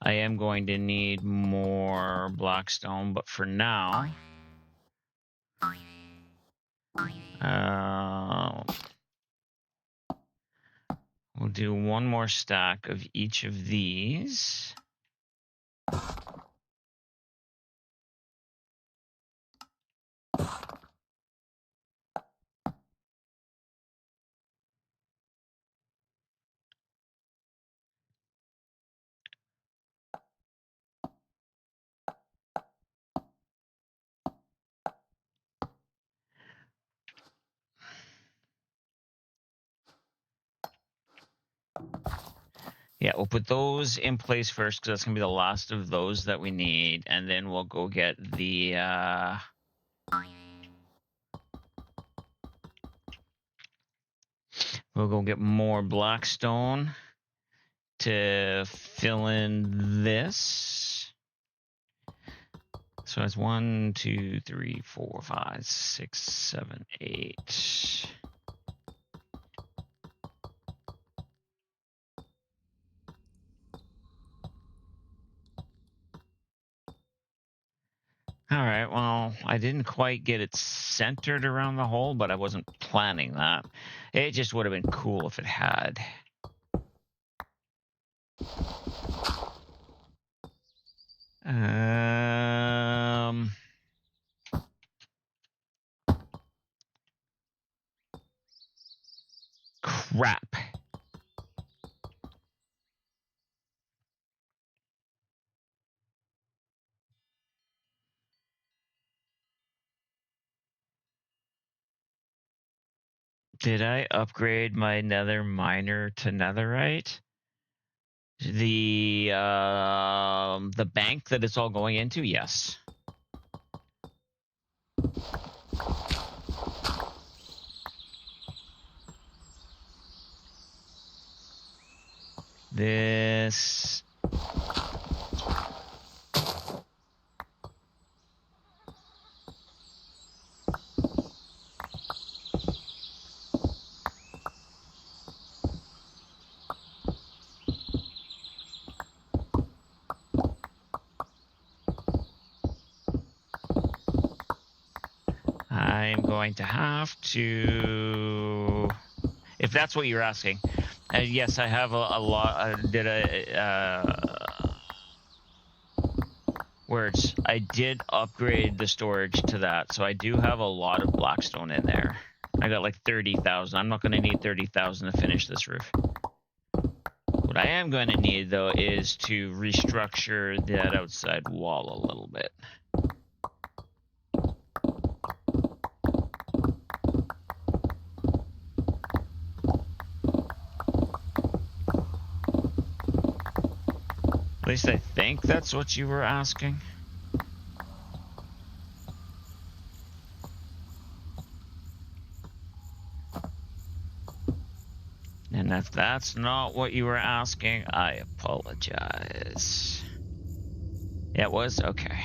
I am going to need more blackstone, but for now... we'll do one more stack of each of these. Yeah, we'll put those in place first because that's going to be the last of those that we need. And then we'll go get the... we'll go get more blackstone to fill in this. So it's 1, 2, 3, 4, 5, 6, 7, 8. All right, well, I didn't quite get it centered around the hole, but I wasn't planning that. It just would have been cool if it had. Crap. Did I upgrade my nether miner to netherite? The bank that it's all going into? Yes. This... I'm going to have to... If that's what you're asking. Yes, I have a lot... words. I did upgrade the storage to that, so I do have a lot of blackstone in there. I got like 30,000. I'm not going to need 30,000 to finish this roof. What I am going to need, though, is to restructure that outside wall a little bit. At least I think that's what you were asking. And if that's not what you were asking, I apologize. Yeah, it was? Okay.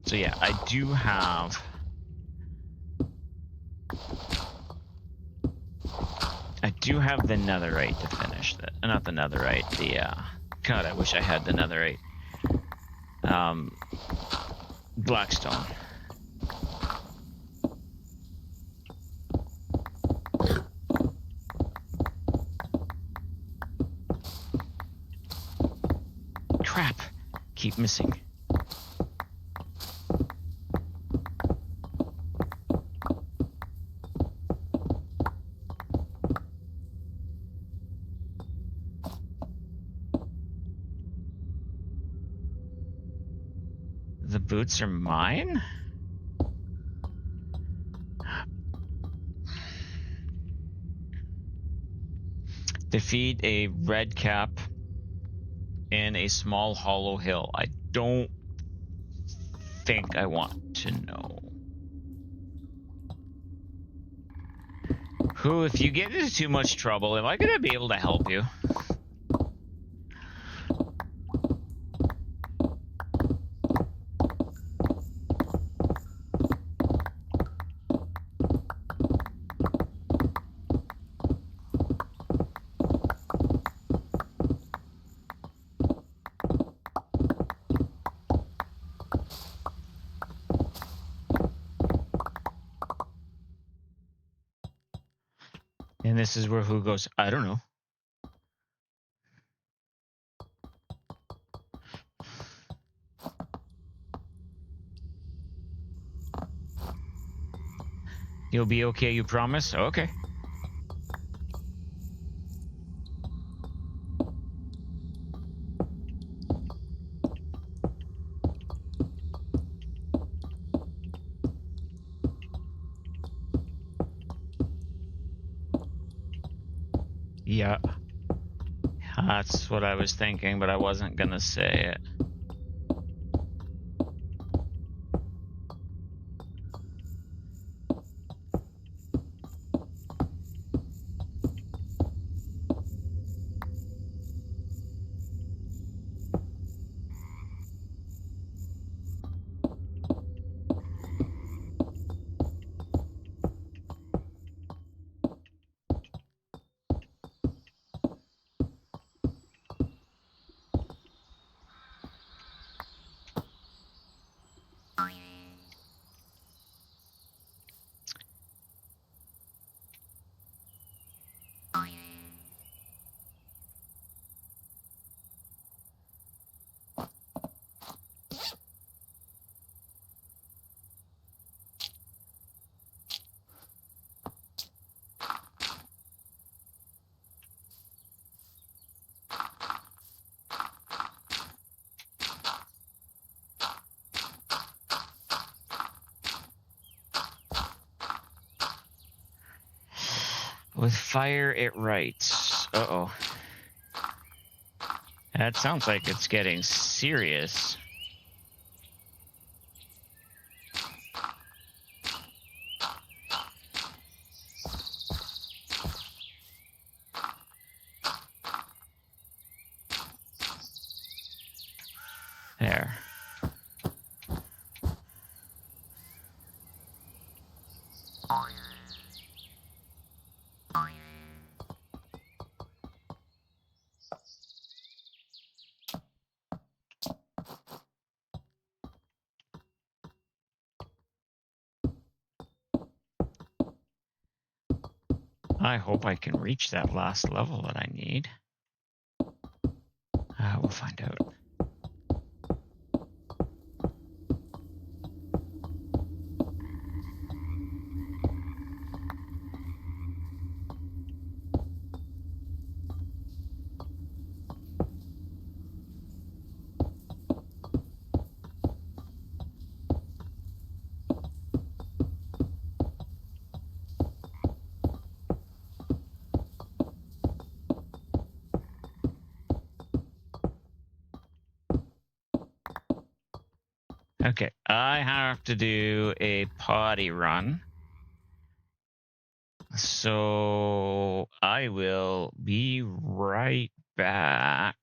So yeah, I do have... the netherite to finish that. Not the netherite, the... God, I wish I had the netherite. Blackstone. Crap. Keep missing. The boots are mine? Defeat a red cap in a small hollow hill. I don't think I want to know. Who, if you get into too much trouble, am I going to be able to help you? And this is where who goes, I don't know. You'll be okay, you promise? Okay. Yeah. That's what I was thinking, but I wasn't going to say it. With fire, it writes. Uh-oh. That sounds like it's getting serious. There. I hope I can reach that last level that I need. We'll find out. Okay, I have to do a potty run. So I will be right back.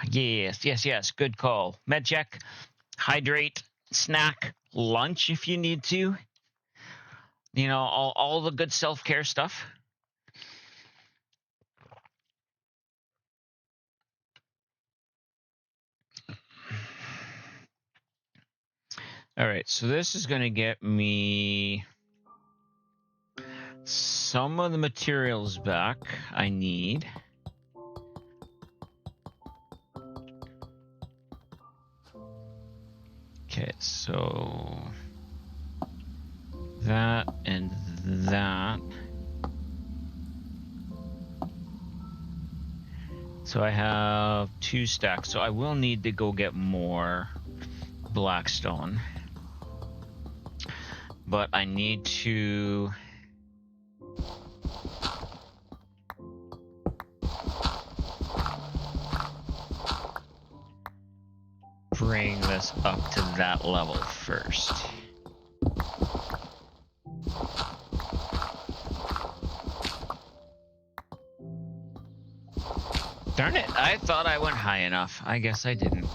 Yes. Good call. Med check, hydrate, snack, lunch if you need to. You know, all the good self-care stuff. All right, so this is going to get me some of the materials back I need. Okay, so that and that. So I have 2 stacks, so I will need to go get more blackstone. But I need to bring this up to that level first. Darn it, I thought I went high enough. I guess I didn't.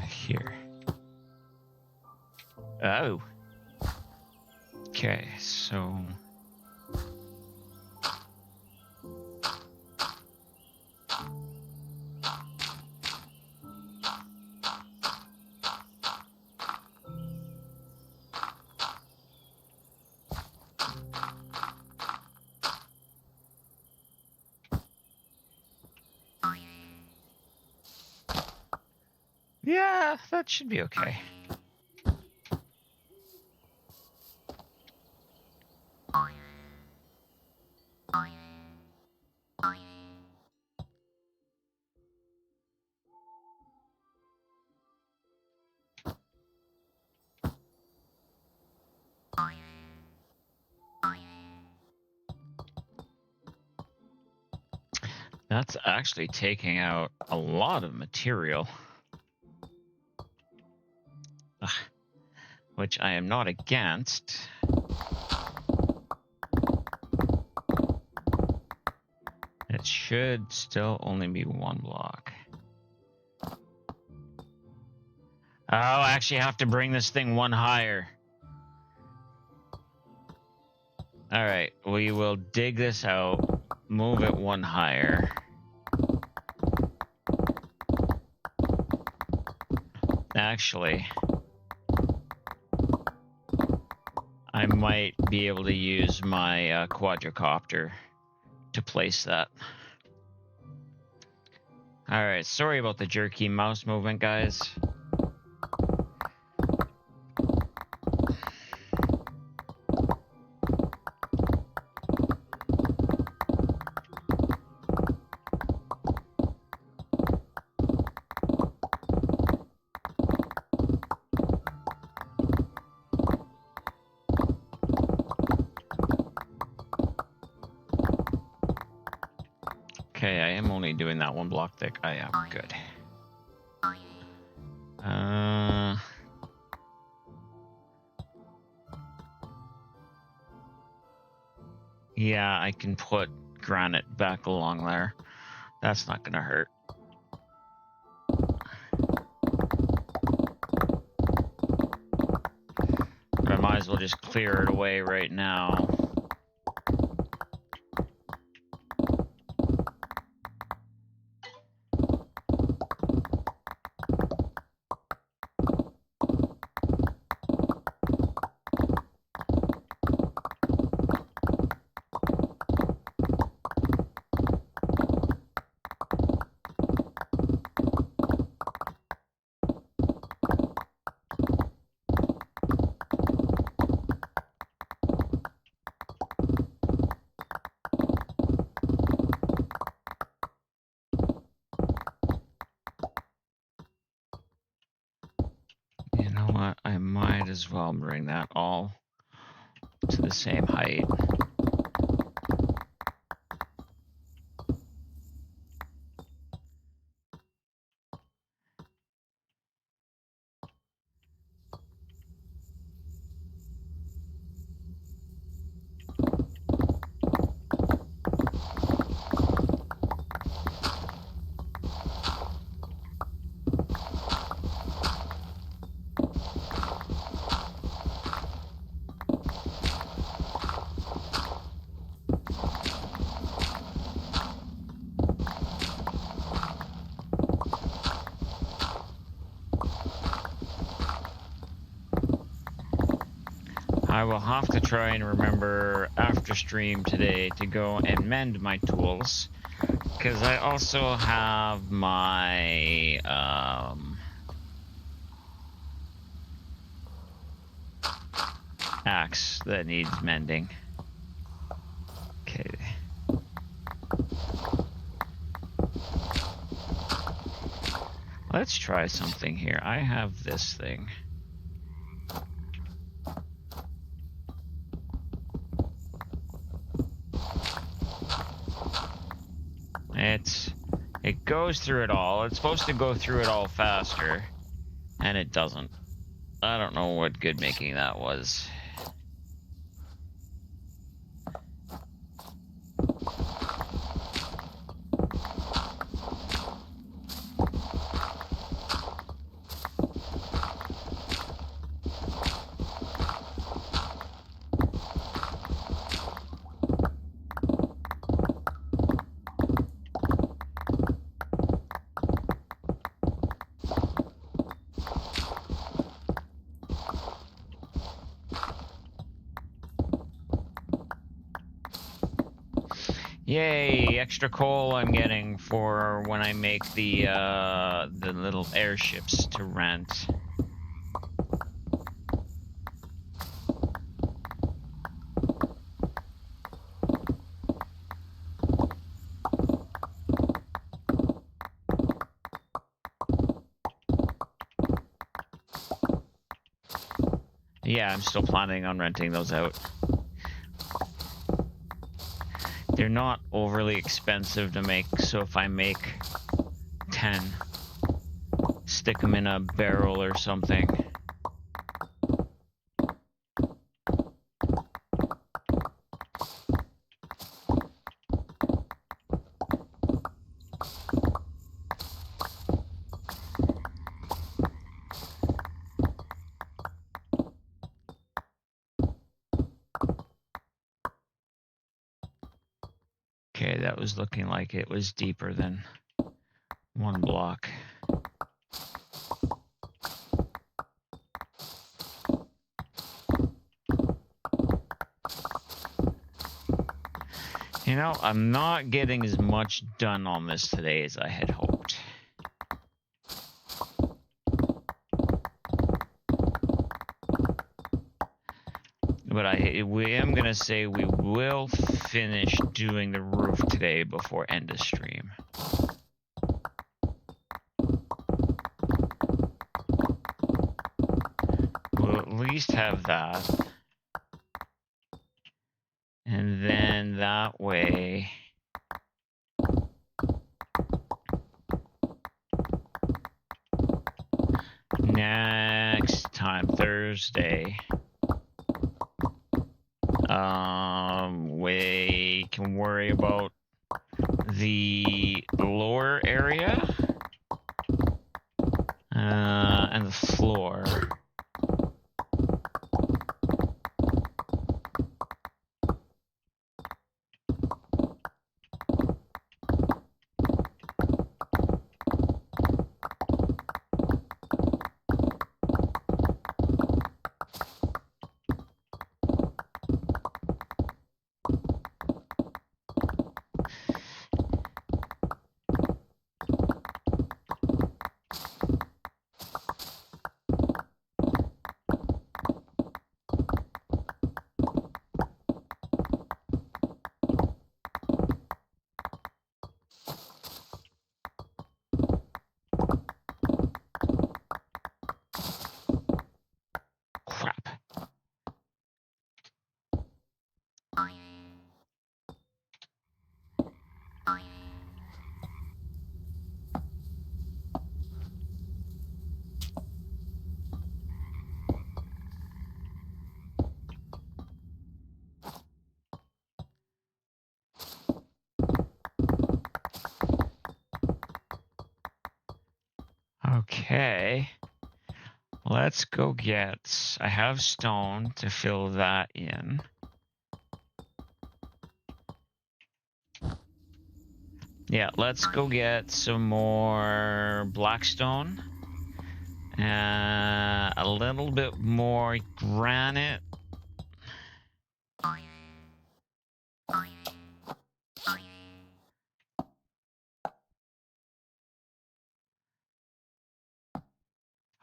Here. Oh. Okay, so... yeah, that should be okay. That's actually taking out a lot of material. Ugh. Which I am not against. It should still only be 1 block. Oh, I actually have to bring this thing 1 higher. All right, we will dig this out, move it 1 higher. Actually, I might be able to use my quadricopter to place that. All right, sorry about the jerky mouse movement, guys. Okay, I am only doing that 1 block thick. I am good. Yeah, I can put granite back along there. That's not gonna hurt. But I might as well just clear it away right now. You know what? I might as well bring that all to the same height. I will have to try and remember after stream today to go and mend my tools, because I also have my axe that needs mending. Okay. Let's try something here. I have this thing. It goes through it all. It's supposed to go through it all faster, and it doesn't. I don't know what good making that was. Yay, extra coal I'm getting for when I make the little airships to rent. Yeah, I'm still planning on renting those out. They're not overly expensive to make, so if I make 10, stick them in a barrel or something. Okay, that was looking like it was deeper than one block. You know, I'm not getting as much done on this today as I had hoped. But I am going to say we will finish doing the roof today before end of stream. We'll at least have that. And then that way... next time, Thursday... we can worry about the lower area and the floor. Okay, let's go get, I have stone to fill that in. Yeah, let's go get some more blackstone. A little bit more granite.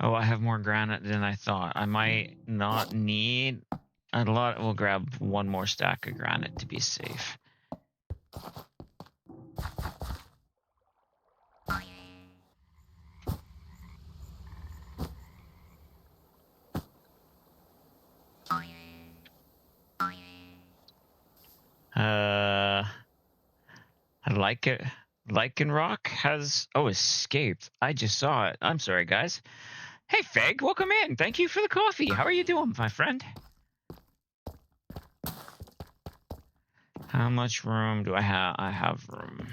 Oh, I have more granite than I thought. I might not need a lot. We'll grab one more stack of granite to be safe. I like it. Lichen Rock has escaped. I just saw it. I'm sorry, guys. Hey, Feg, welcome in. Thank you for the coffee. How are you doing, my friend? How much room do I have? I have room.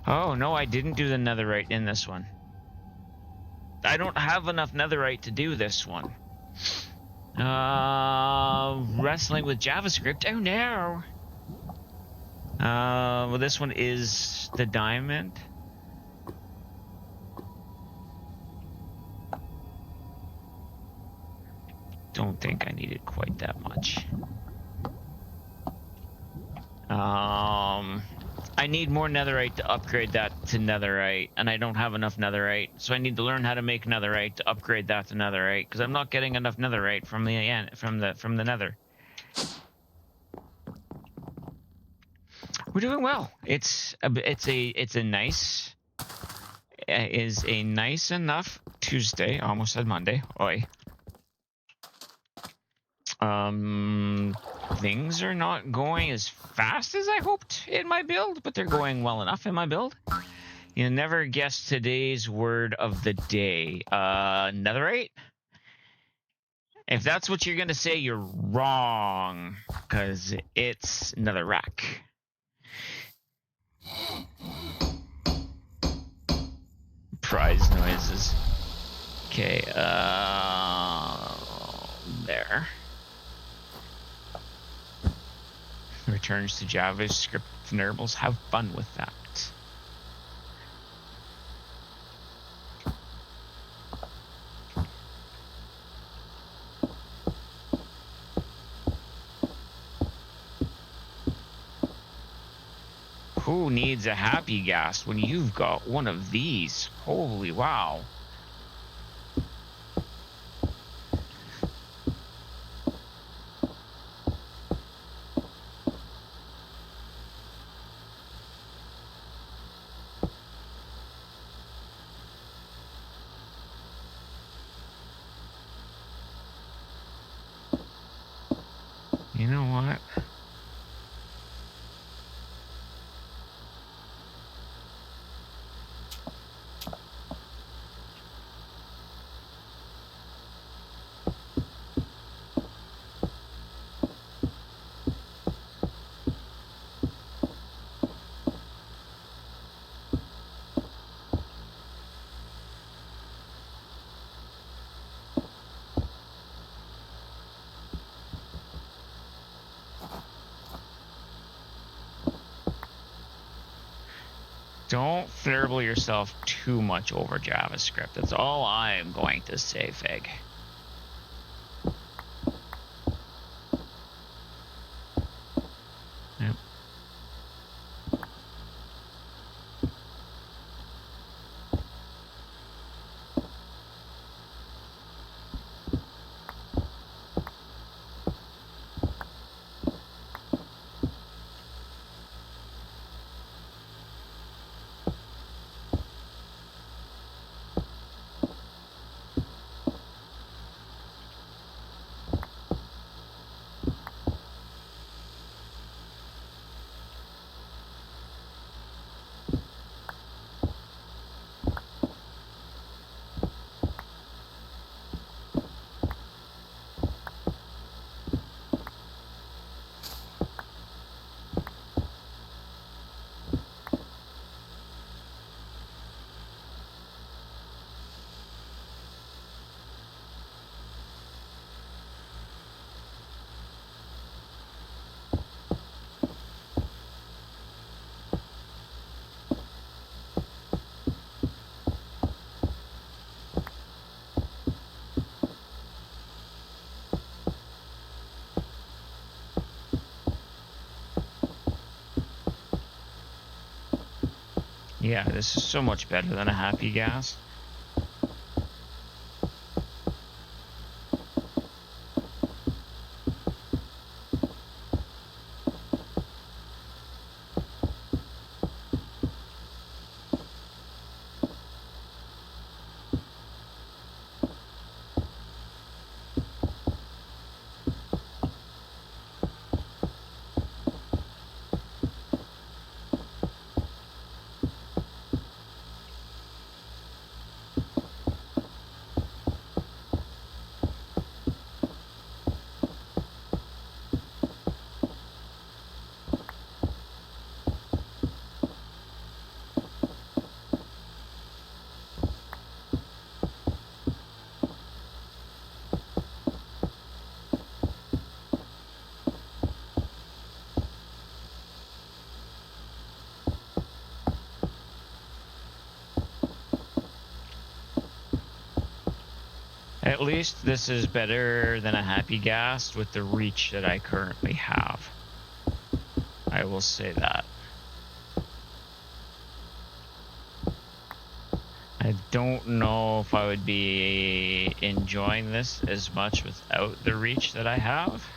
Oh, no, I didn't do the netherite in this one. I don't have enough netherite to do this one. Wrestling with JavaScript. Oh, no. Well, this one is the diamond. Don't think I needed quite that much. I need more netherite to upgrade that to netherite, and I don't have enough netherite, so I need to learn how to make netherite to upgrade that to netherite, because I'm not getting enough netherite from the nether. We're doing well. It's a nice enough Tuesday. Almost said Monday. Oi. Things are not going as fast as I hoped in my build, but they're going well enough in my build. You never guess today's word of the day. Netherite? If that's what you're gonna say, you're wrong, because it's netherrack. Prize noises. Okay, there. Returns to JavaScript variables. Have fun with that. Who needs a happy gas when you've got one of these? Holy wow. You know what? Don't flirble yourself too much over JavaScript. That's all I'm going to say, Fig. Yep. Yeah, this is so much better than a happy gas. At least this is better than a happy gas with the reach that I currently have. I will say that. I don't know if I would be enjoying this as much without the reach that I have.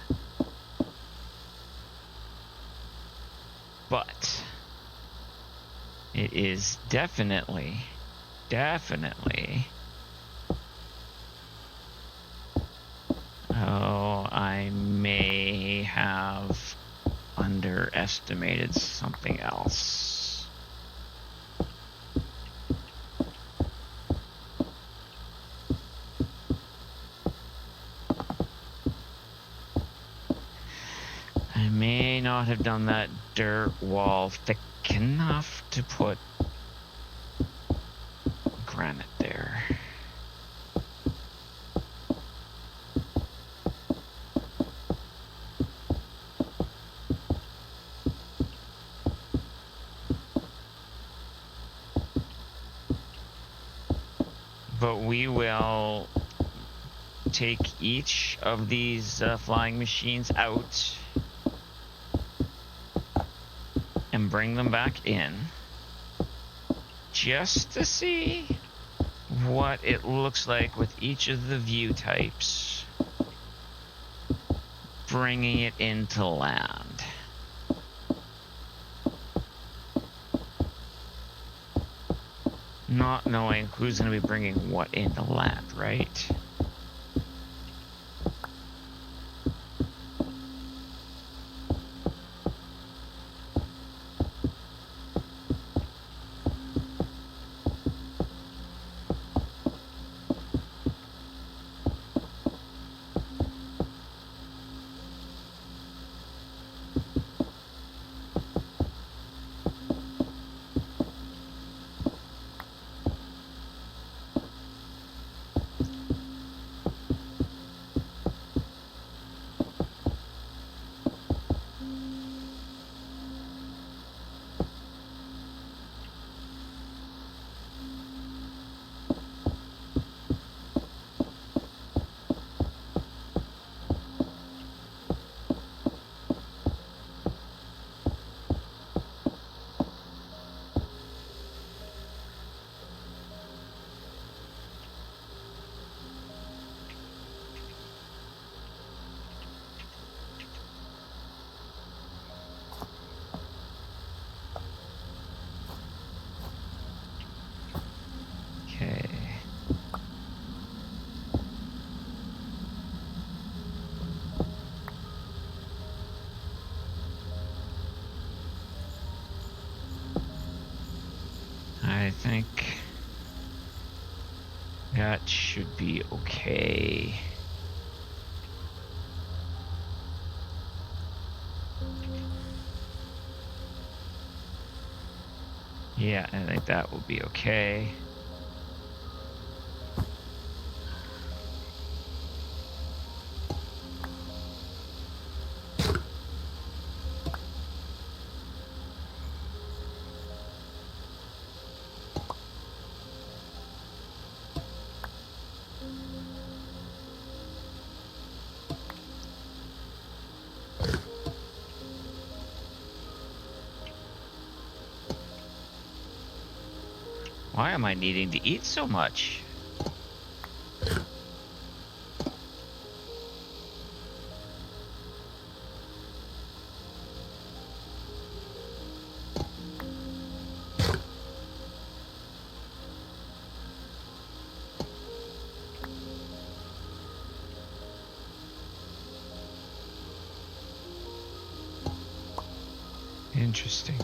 But it is definitely oh, I may have underestimated something else. I may not have done that dirt wall thick enough to put granite there. But we will take each of these flying machines out and bring them back in just to see what it looks like with each of the view types, bringing it into land. Not knowing who's going to be bringing what into land, right? Okay. I think that should be okay. Yeah, I think that will be okay. Why am I needing to eat so much? Interesting.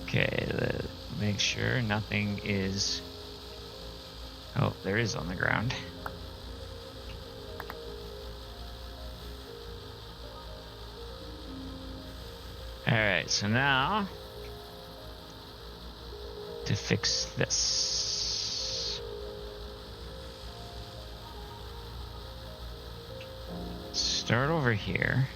Okay, make sure nothing is... Oh, there is on the ground. Alright, so now... to fix this. Start over here.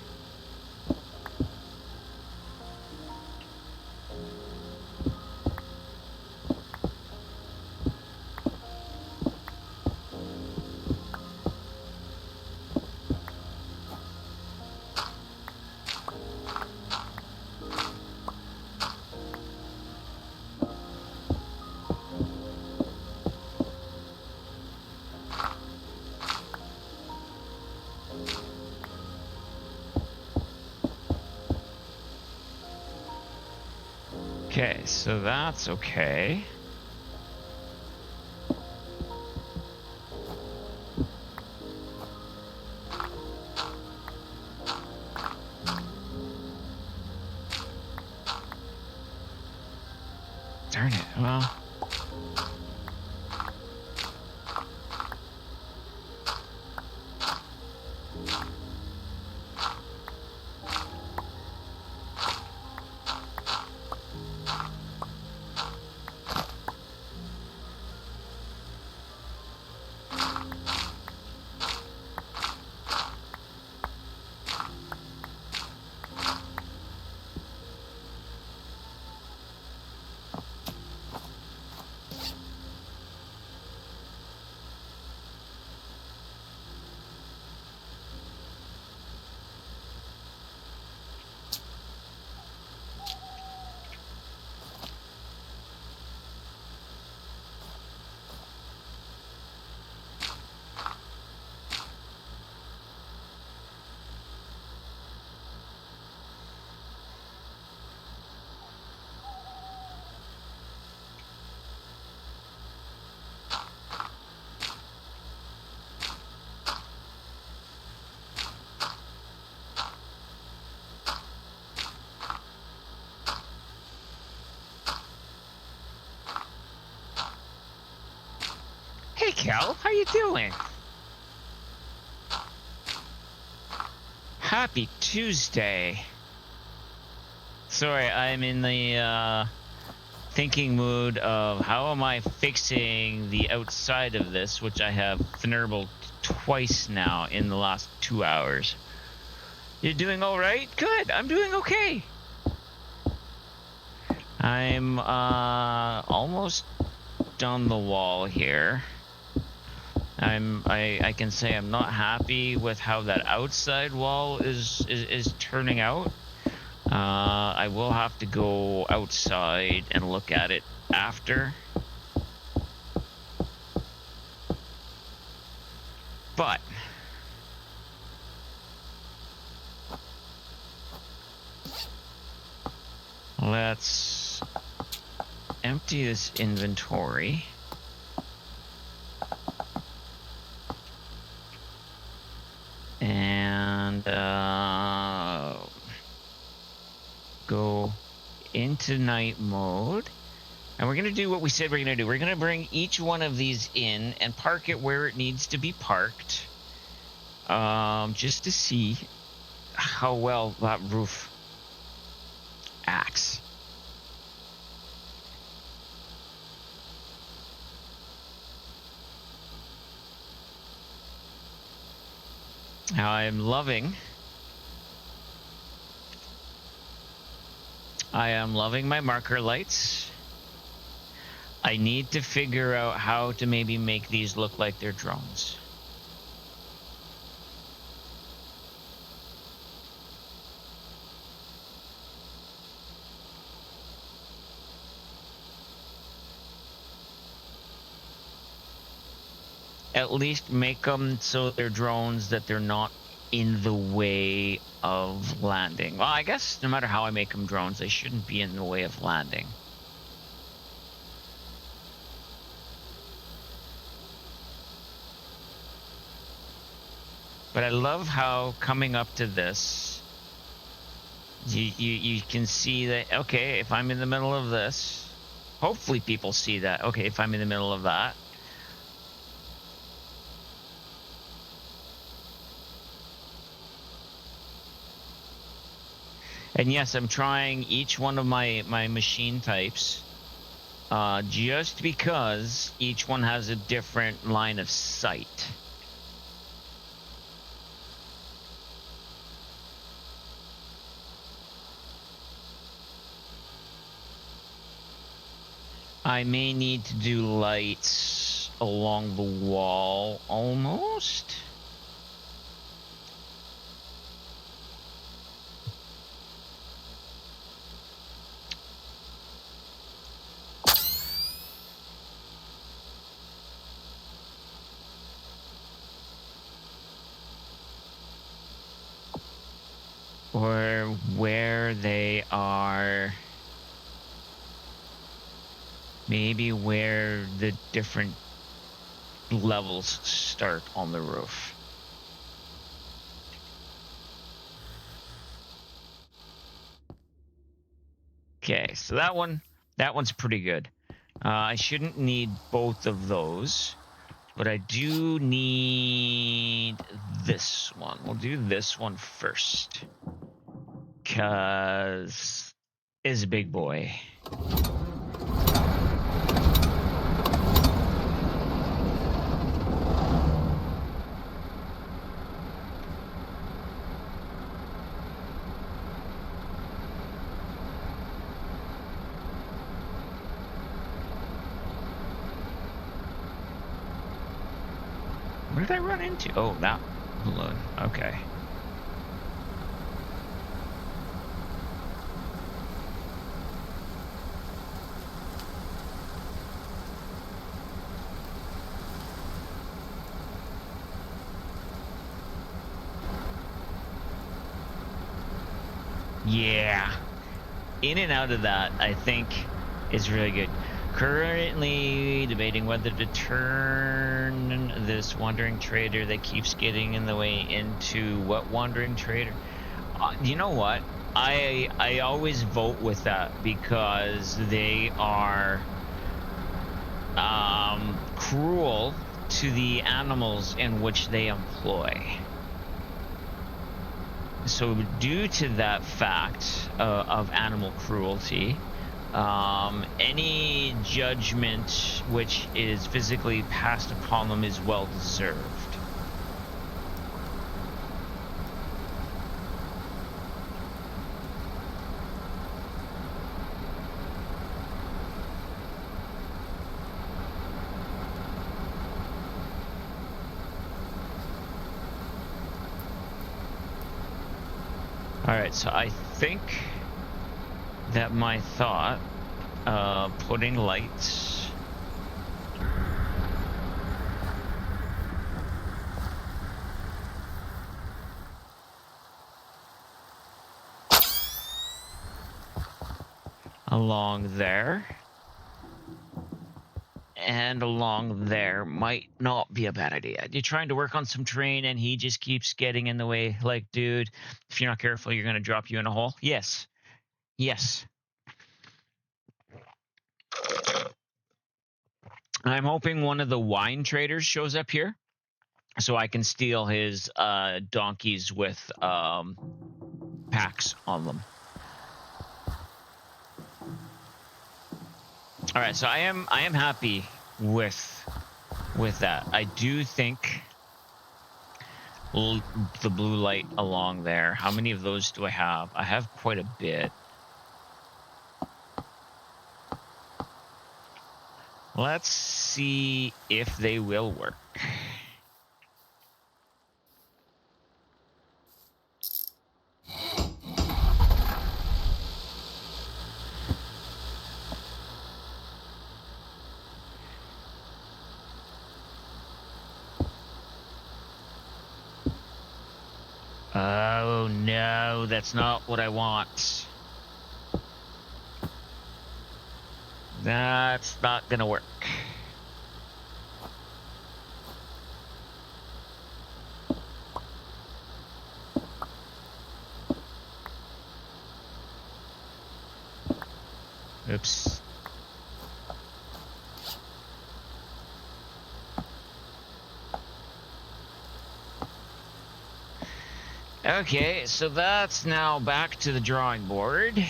Okay, so that's okay. Darn it, well... Hey, Cal, how you doing? Happy Tuesday. Sorry, I'm in the thinking mood of how am I fixing the outside of this, which I have fnurbled twice now in the last 2 hours. You're doing all right? Good. I'm doing okay. I'm almost done the wall here. I can say I'm not happy with how that outside wall is turning out. I will have to go outside and look at it after. But let's empty this inventory. And go into night mode. And we're going to do what we said we're going to do. We're going to bring each one of these in and park it where it needs to be parked. Just to see how well that roof acts. Now I'm loving my marker lights. I need to figure out how to maybe make these look like they're drones. at least make them so they're drones that they're not in the way of landing. Well, I guess no matter how I make them drones, they shouldn't be in the way of landing. But I love how coming up to this, you can see that, okay, if I'm in the middle of this, hopefully people see that. Okay, if I'm in the middle of that, and yes, I'm trying each one of my machine types, just because each one has a different line of sight. I may need to do lights along the wall almost. Or where they are, maybe where the different levels start on the roof. Okay, so that one's pretty good. I shouldn't need both of those, but I do need this one. We'll do this one first, because it's a big boy. What did I run into? Oh, that balloon. Okay. Yeah. In and out of that, I think, is really good. Currently debating whether to turn this wandering trader that keeps getting in the way into what wandering trader. You know what? I always vote with that because they are cruel to the animals in which they employ. So due to that fact of animal cruelty, any judgment which is physically passed upon them is well deserved. All right, so I think that my thought, putting lights along there and along there might not be a bad idea. You're trying to work on some terrain and he just keeps getting in the way. Like, dude, if you're not careful, you're going to drop you in a hole. Yes. Yes. I'm hoping one of the wine traders shows up here so I can steal his donkeys with packs on them. All right, so I am happy with that. I do think the blue light along there. How many of those do I have? I have quite a bit. Let's see if they will work. Oh no, that's not what I want. That's not gonna work. Oops. Okay, so that's now back to the drawing board.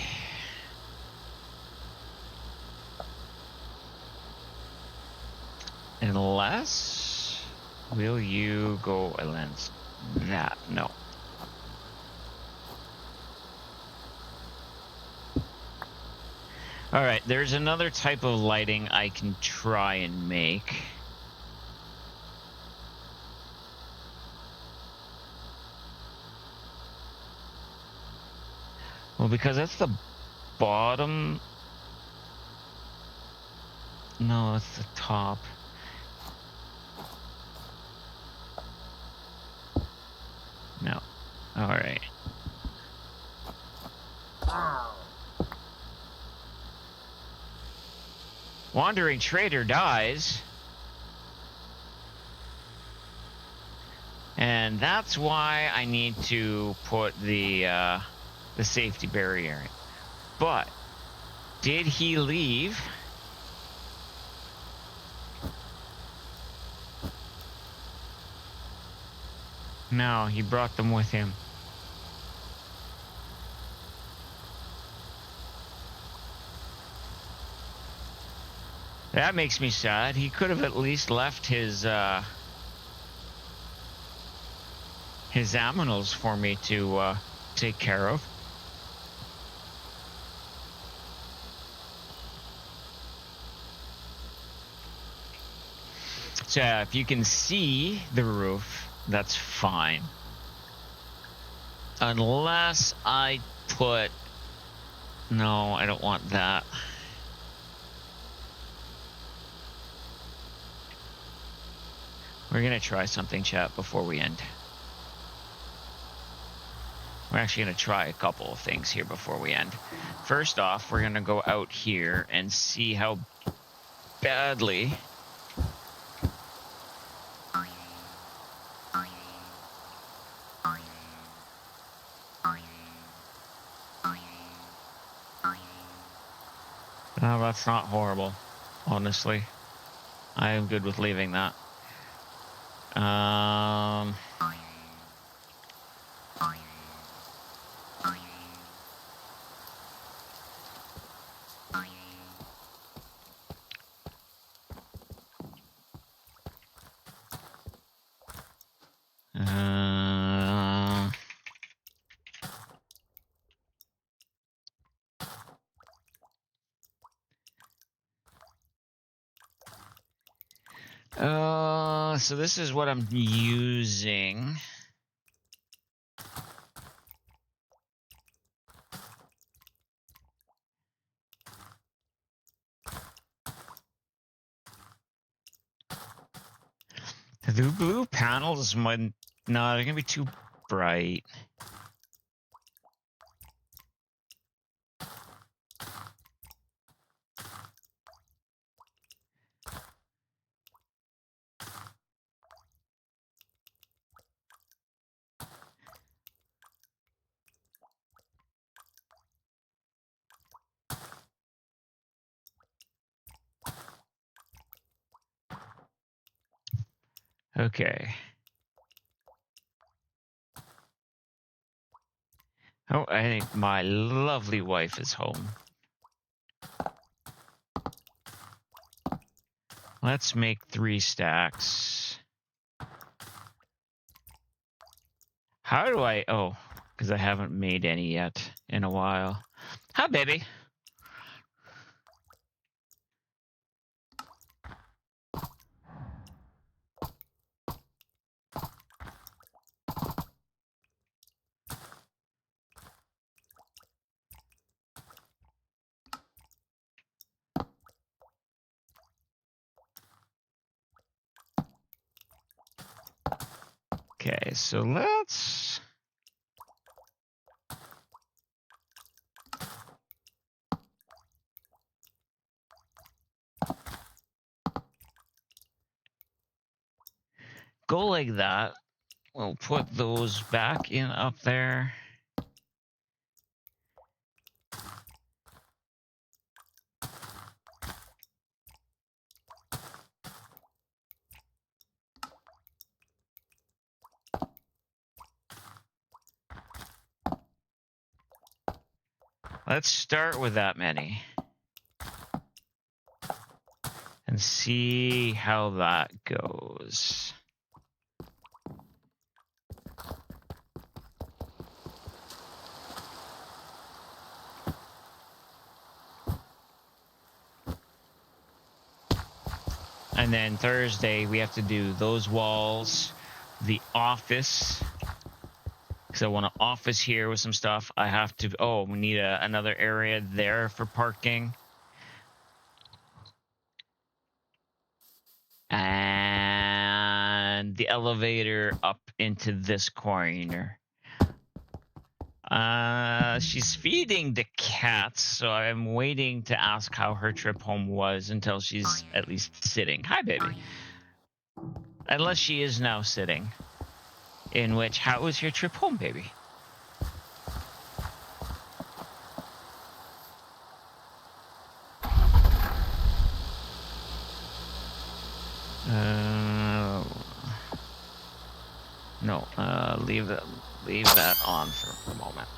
Unless, will you go against that? No. All right, there's another type of lighting I can try and make. Well, because that's the bottom. No, that's the top. No. All right. Wandering trader dies. And that's why I need to put the safety barrier in. But did he leave? No, he brought them with him. That makes me sad. He could have at least left his aminals for me to take care of. So if you can see the roof, that's fine. Unless I put... No, I don't want that. We're gonna try something, chat, before we end. We're actually gonna try a couple of things here before we end. First off, we're gonna go out here and see how badly... No, that's not horrible, honestly. I am good with leaving that. So this is what I'm using. The blue panels might... No, they're gonna be too bright. Okay. Oh, I think my lovely wife is home. Let's make 3 stacks. How do I... Oh, because I haven't made any yet in a while. Hi, baby. Okay, so let's... go like that. We'll put those back in up there. Let's start with that many and see how that goes. And then Thursday, we have to do those walls, the office, because I want an office here with some stuff. I have to, we need another area there for parking. And the elevator up into this corner. She's feeding the cats, so I'm waiting to ask how her trip home was until she's at least sitting. Hi, baby. Unless she is now sitting. In which, how was your trip home, baby? No, leave that on for a moment.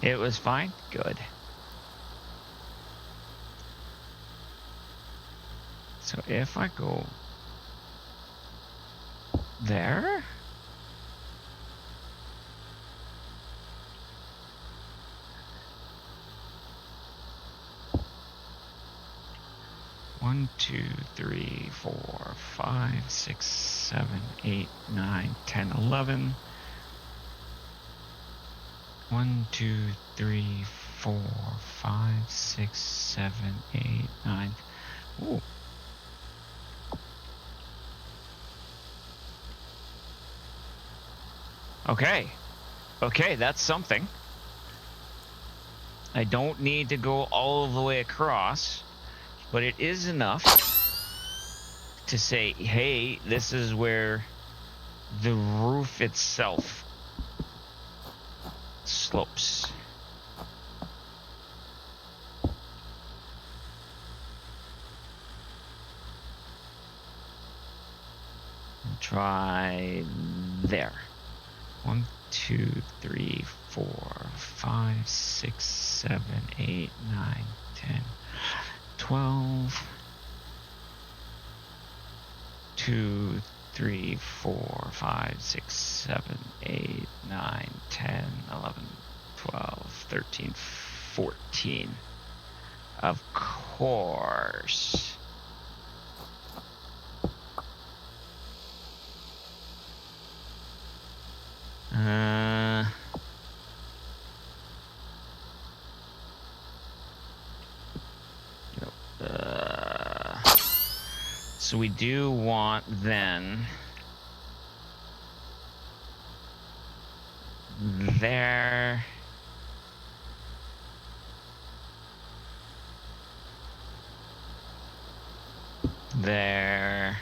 It was fine? Good. So if I go there, one, 2, 3, 4, 5, 6, 7, 8, 9, 10, 11. 1, 2, 3, 4, 5, 6, 7, 8, 9. Ooh. Okay, that's something. I don't need to go all the way across, but it is enough to say, hey, this is where the roof itself slopes. Try there. 1, 2, 3, 4, 5, 6, 7, 8, 9, 10, 12. 2, 3, 4, 5, 6, 7, 8, 9, 10, 11, 12, 13, 14. Of course. So we do want then there. There.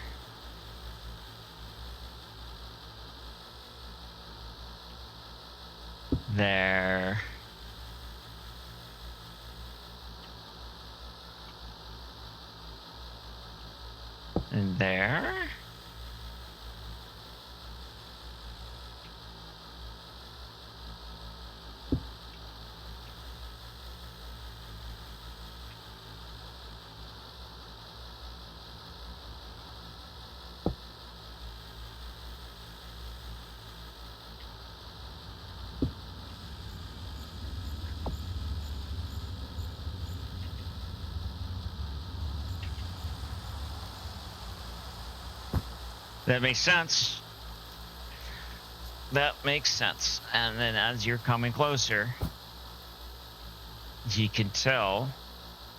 There. And there. That makes sense. That makes sense. And then as you're coming closer, you can tell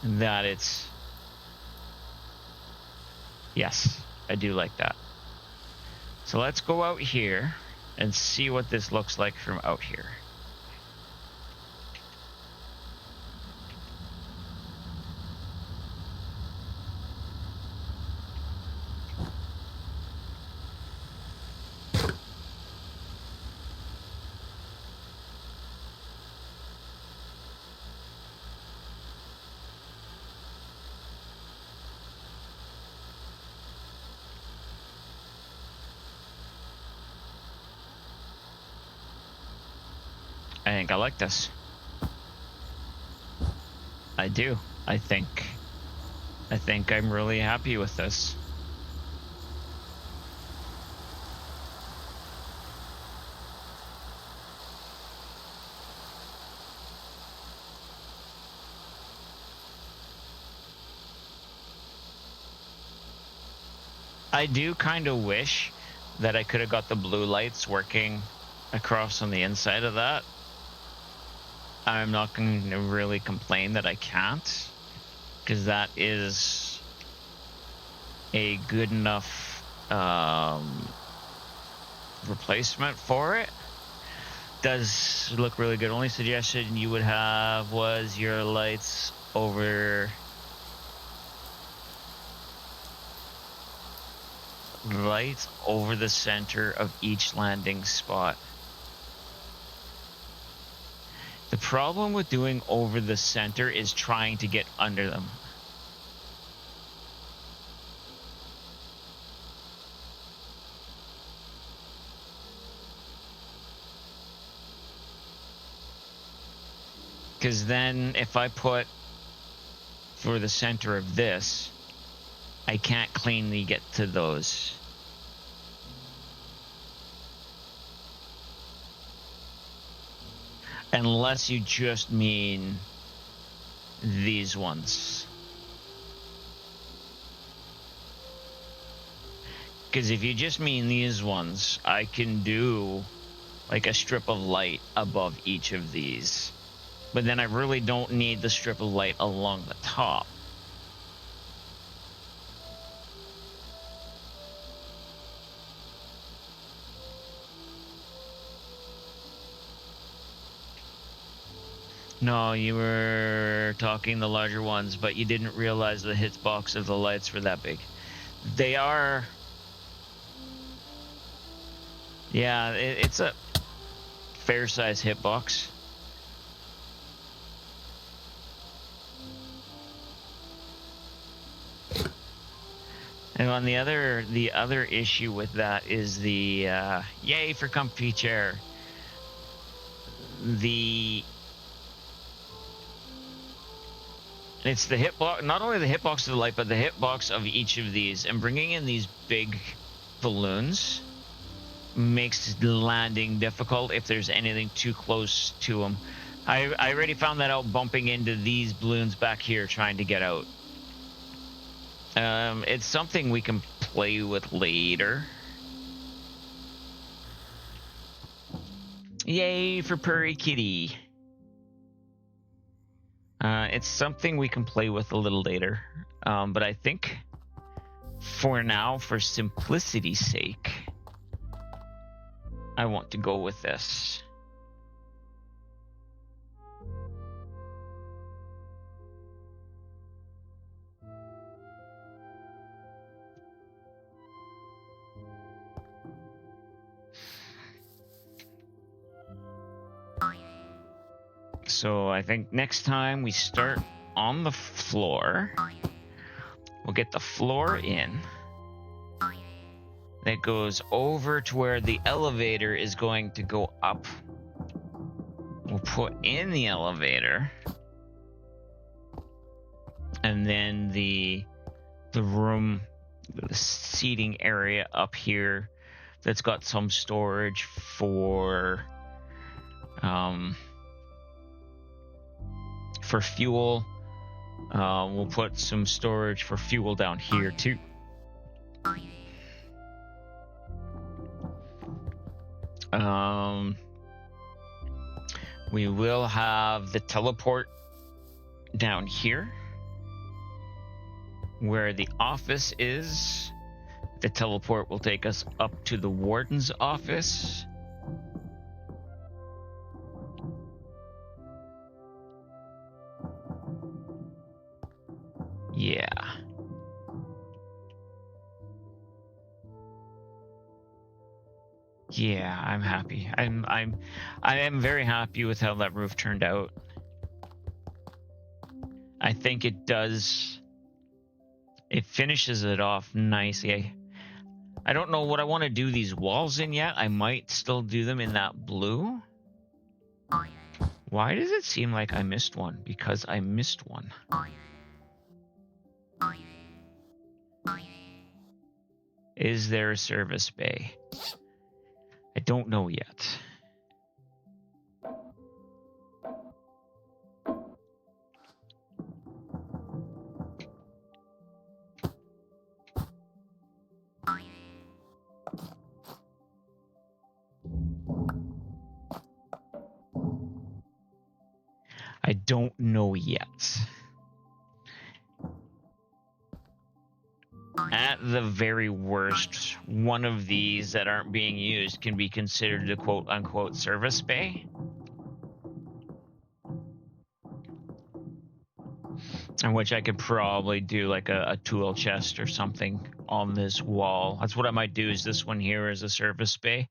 that it's... Yes, I do like that. So let's go out here and see what this looks like from out here. I think I like this. I do. I think I'm really happy with this. I do kind of wish that I could have got the blue lights working across on the inside of that. I'm not going to really complain that I can't, because that is a good enough replacement for it. Does look really good. Only suggestion you would have was your lights over the center of each landing spot. The problem with doing over the center is trying to get under them. Because then if I put for the center of this, I can't cleanly get to those. Unless you just mean these ones. Because if you just mean these ones, I can do like a strip of light above each of these. But then I really don't need the strip of light along the top. No, you were talking the larger ones, but you didn't realize the hitbox of the lights were that big. They are... Yeah, it's a fair size hitbox. And on the other issue with that is the yay for comfy chair. It's the hitbox, not only the hitbox of the light, but the hitbox of each of these. And bringing in these big balloons makes landing difficult if there's anything too close to them. I already found that out bumping into these balloons back here trying to get out. It's something we can play with later. Yay for Purry Kitty. It's something we can play with a little later. But I think for now, for simplicity's sake, I want to go with this. So I think next time we start on the floor. We'll get the floor in. That goes over to where the elevator is going to go up. We'll put in the elevator. And then the room, the seating area up here that's got some storage for fuel. We'll put some storage for fuel down here too. We will have the teleport down here where the office is. the teleport will take us up to the warden's office. Yeah. Yeah, I'm happy. I am very happy with how that roof turned out. I think it does. It finishes it off nicely. I don't know what I want to do these walls in yet. I might still do them in that blue. Why does it seem like I missed one? Because I missed one. Is there a service bay? I don't know yet. I don't know yet. At the very worst, one of these that aren't being used can be considered a quote-unquote service bay. In which I could probably do like a tool chest or something on this wall. That's what I might do, is this one here is a service bay.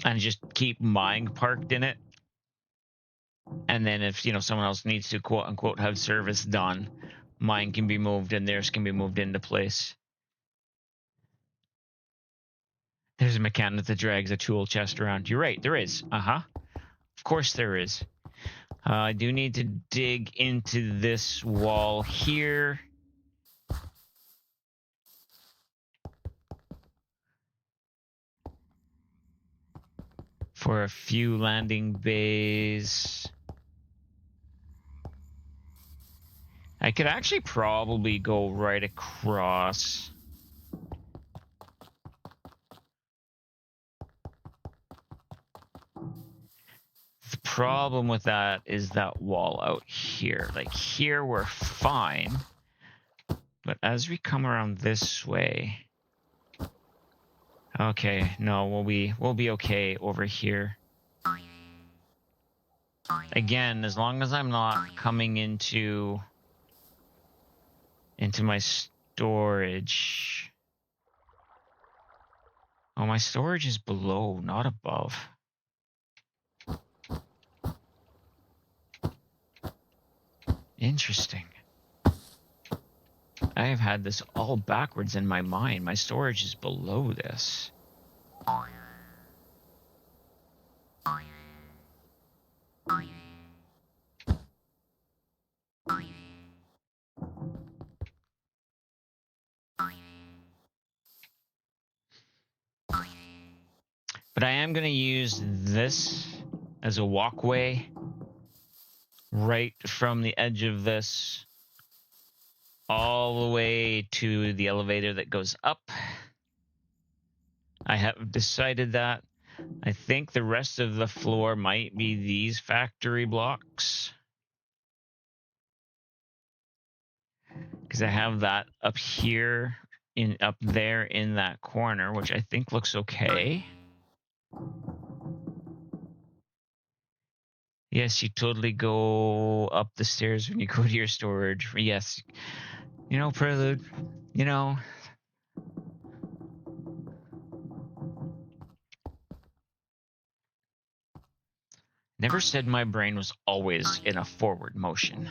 And just keep mine parked in it. And then if, someone else needs to quote-unquote have service done, mine can be moved and theirs can be moved into place. There's a mechanic that drags a tool chest around. You're right, there is. Uh-huh. Of course there is. I do need to dig into this wall here. For a few landing bays. I could actually probably go right across. The problem with that is that wall out here. Like here we're fine. But as we come around this way. Okay, no, we'll be okay over here. Again, as long as I'm not coming into my storage. Oh, my storage is below, not above. Interesting. I have had this all backwards in my mind. My storage is below this. But I am going to use this as a walkway right from the edge of this all the way to the elevator that goes up. I have decided that. I think the rest of the floor might be these factory blocks. Because I have that up here, up there in that corner, which I think looks okay. Yes, you totally go up the stairs when you go to your storage. Yes. Prelude, Never said my brain was always in a forward motion.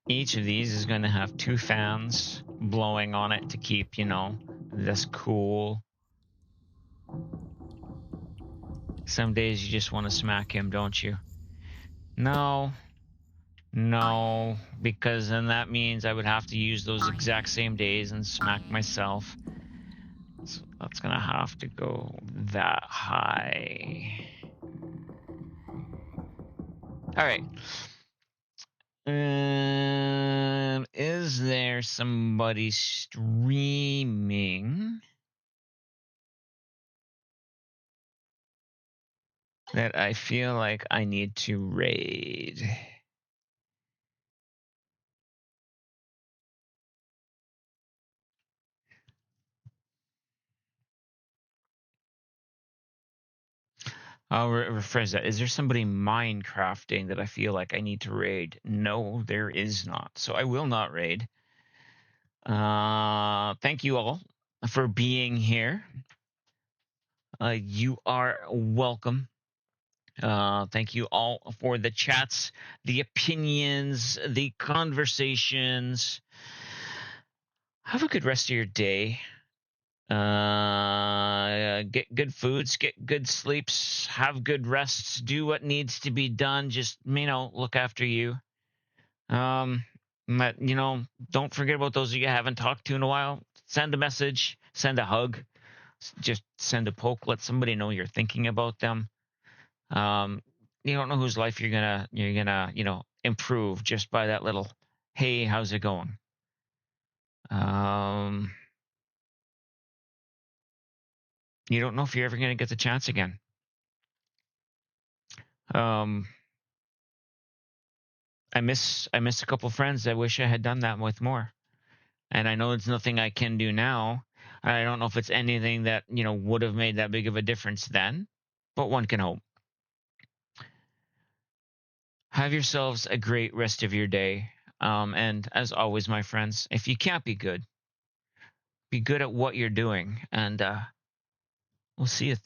Each of these is going to have 2 fans blowing on it to keep, this cool. Some days you just want to smack him, don't you? No, because then that means I would have to use those exact same days and smack myself. So that's going to have to go that high. All right. Is there somebody streaming? that I feel like I need to raid. I'll rephrase that. Is there somebody Minecrafting that I feel like I need to raid? No, there is not. So I will not raid. Thank you all for being here. You are welcome. Thank you all for the chats, the opinions, the conversations. Have a good rest of your day. Get good foods, get good sleeps, have good rests, do what needs to be done. Just, look after you. But, don't forget about those you haven't talked to in a while. Send a message, send a hug, just send a poke. Let somebody know you're thinking about them. You don't know whose life you're gonna improve just by that little, hey, how's it going? You don't know if you're ever gonna get the chance again. Um, I miss a couple friends. I wish I had done that with more. And I know it's nothing I can do now. I don't know if it's anything that, would have made that big of a difference then, but one can hope. Have yourselves a great rest of your day. And as always, my friends, if you can't be good at what you're doing. And we'll see you.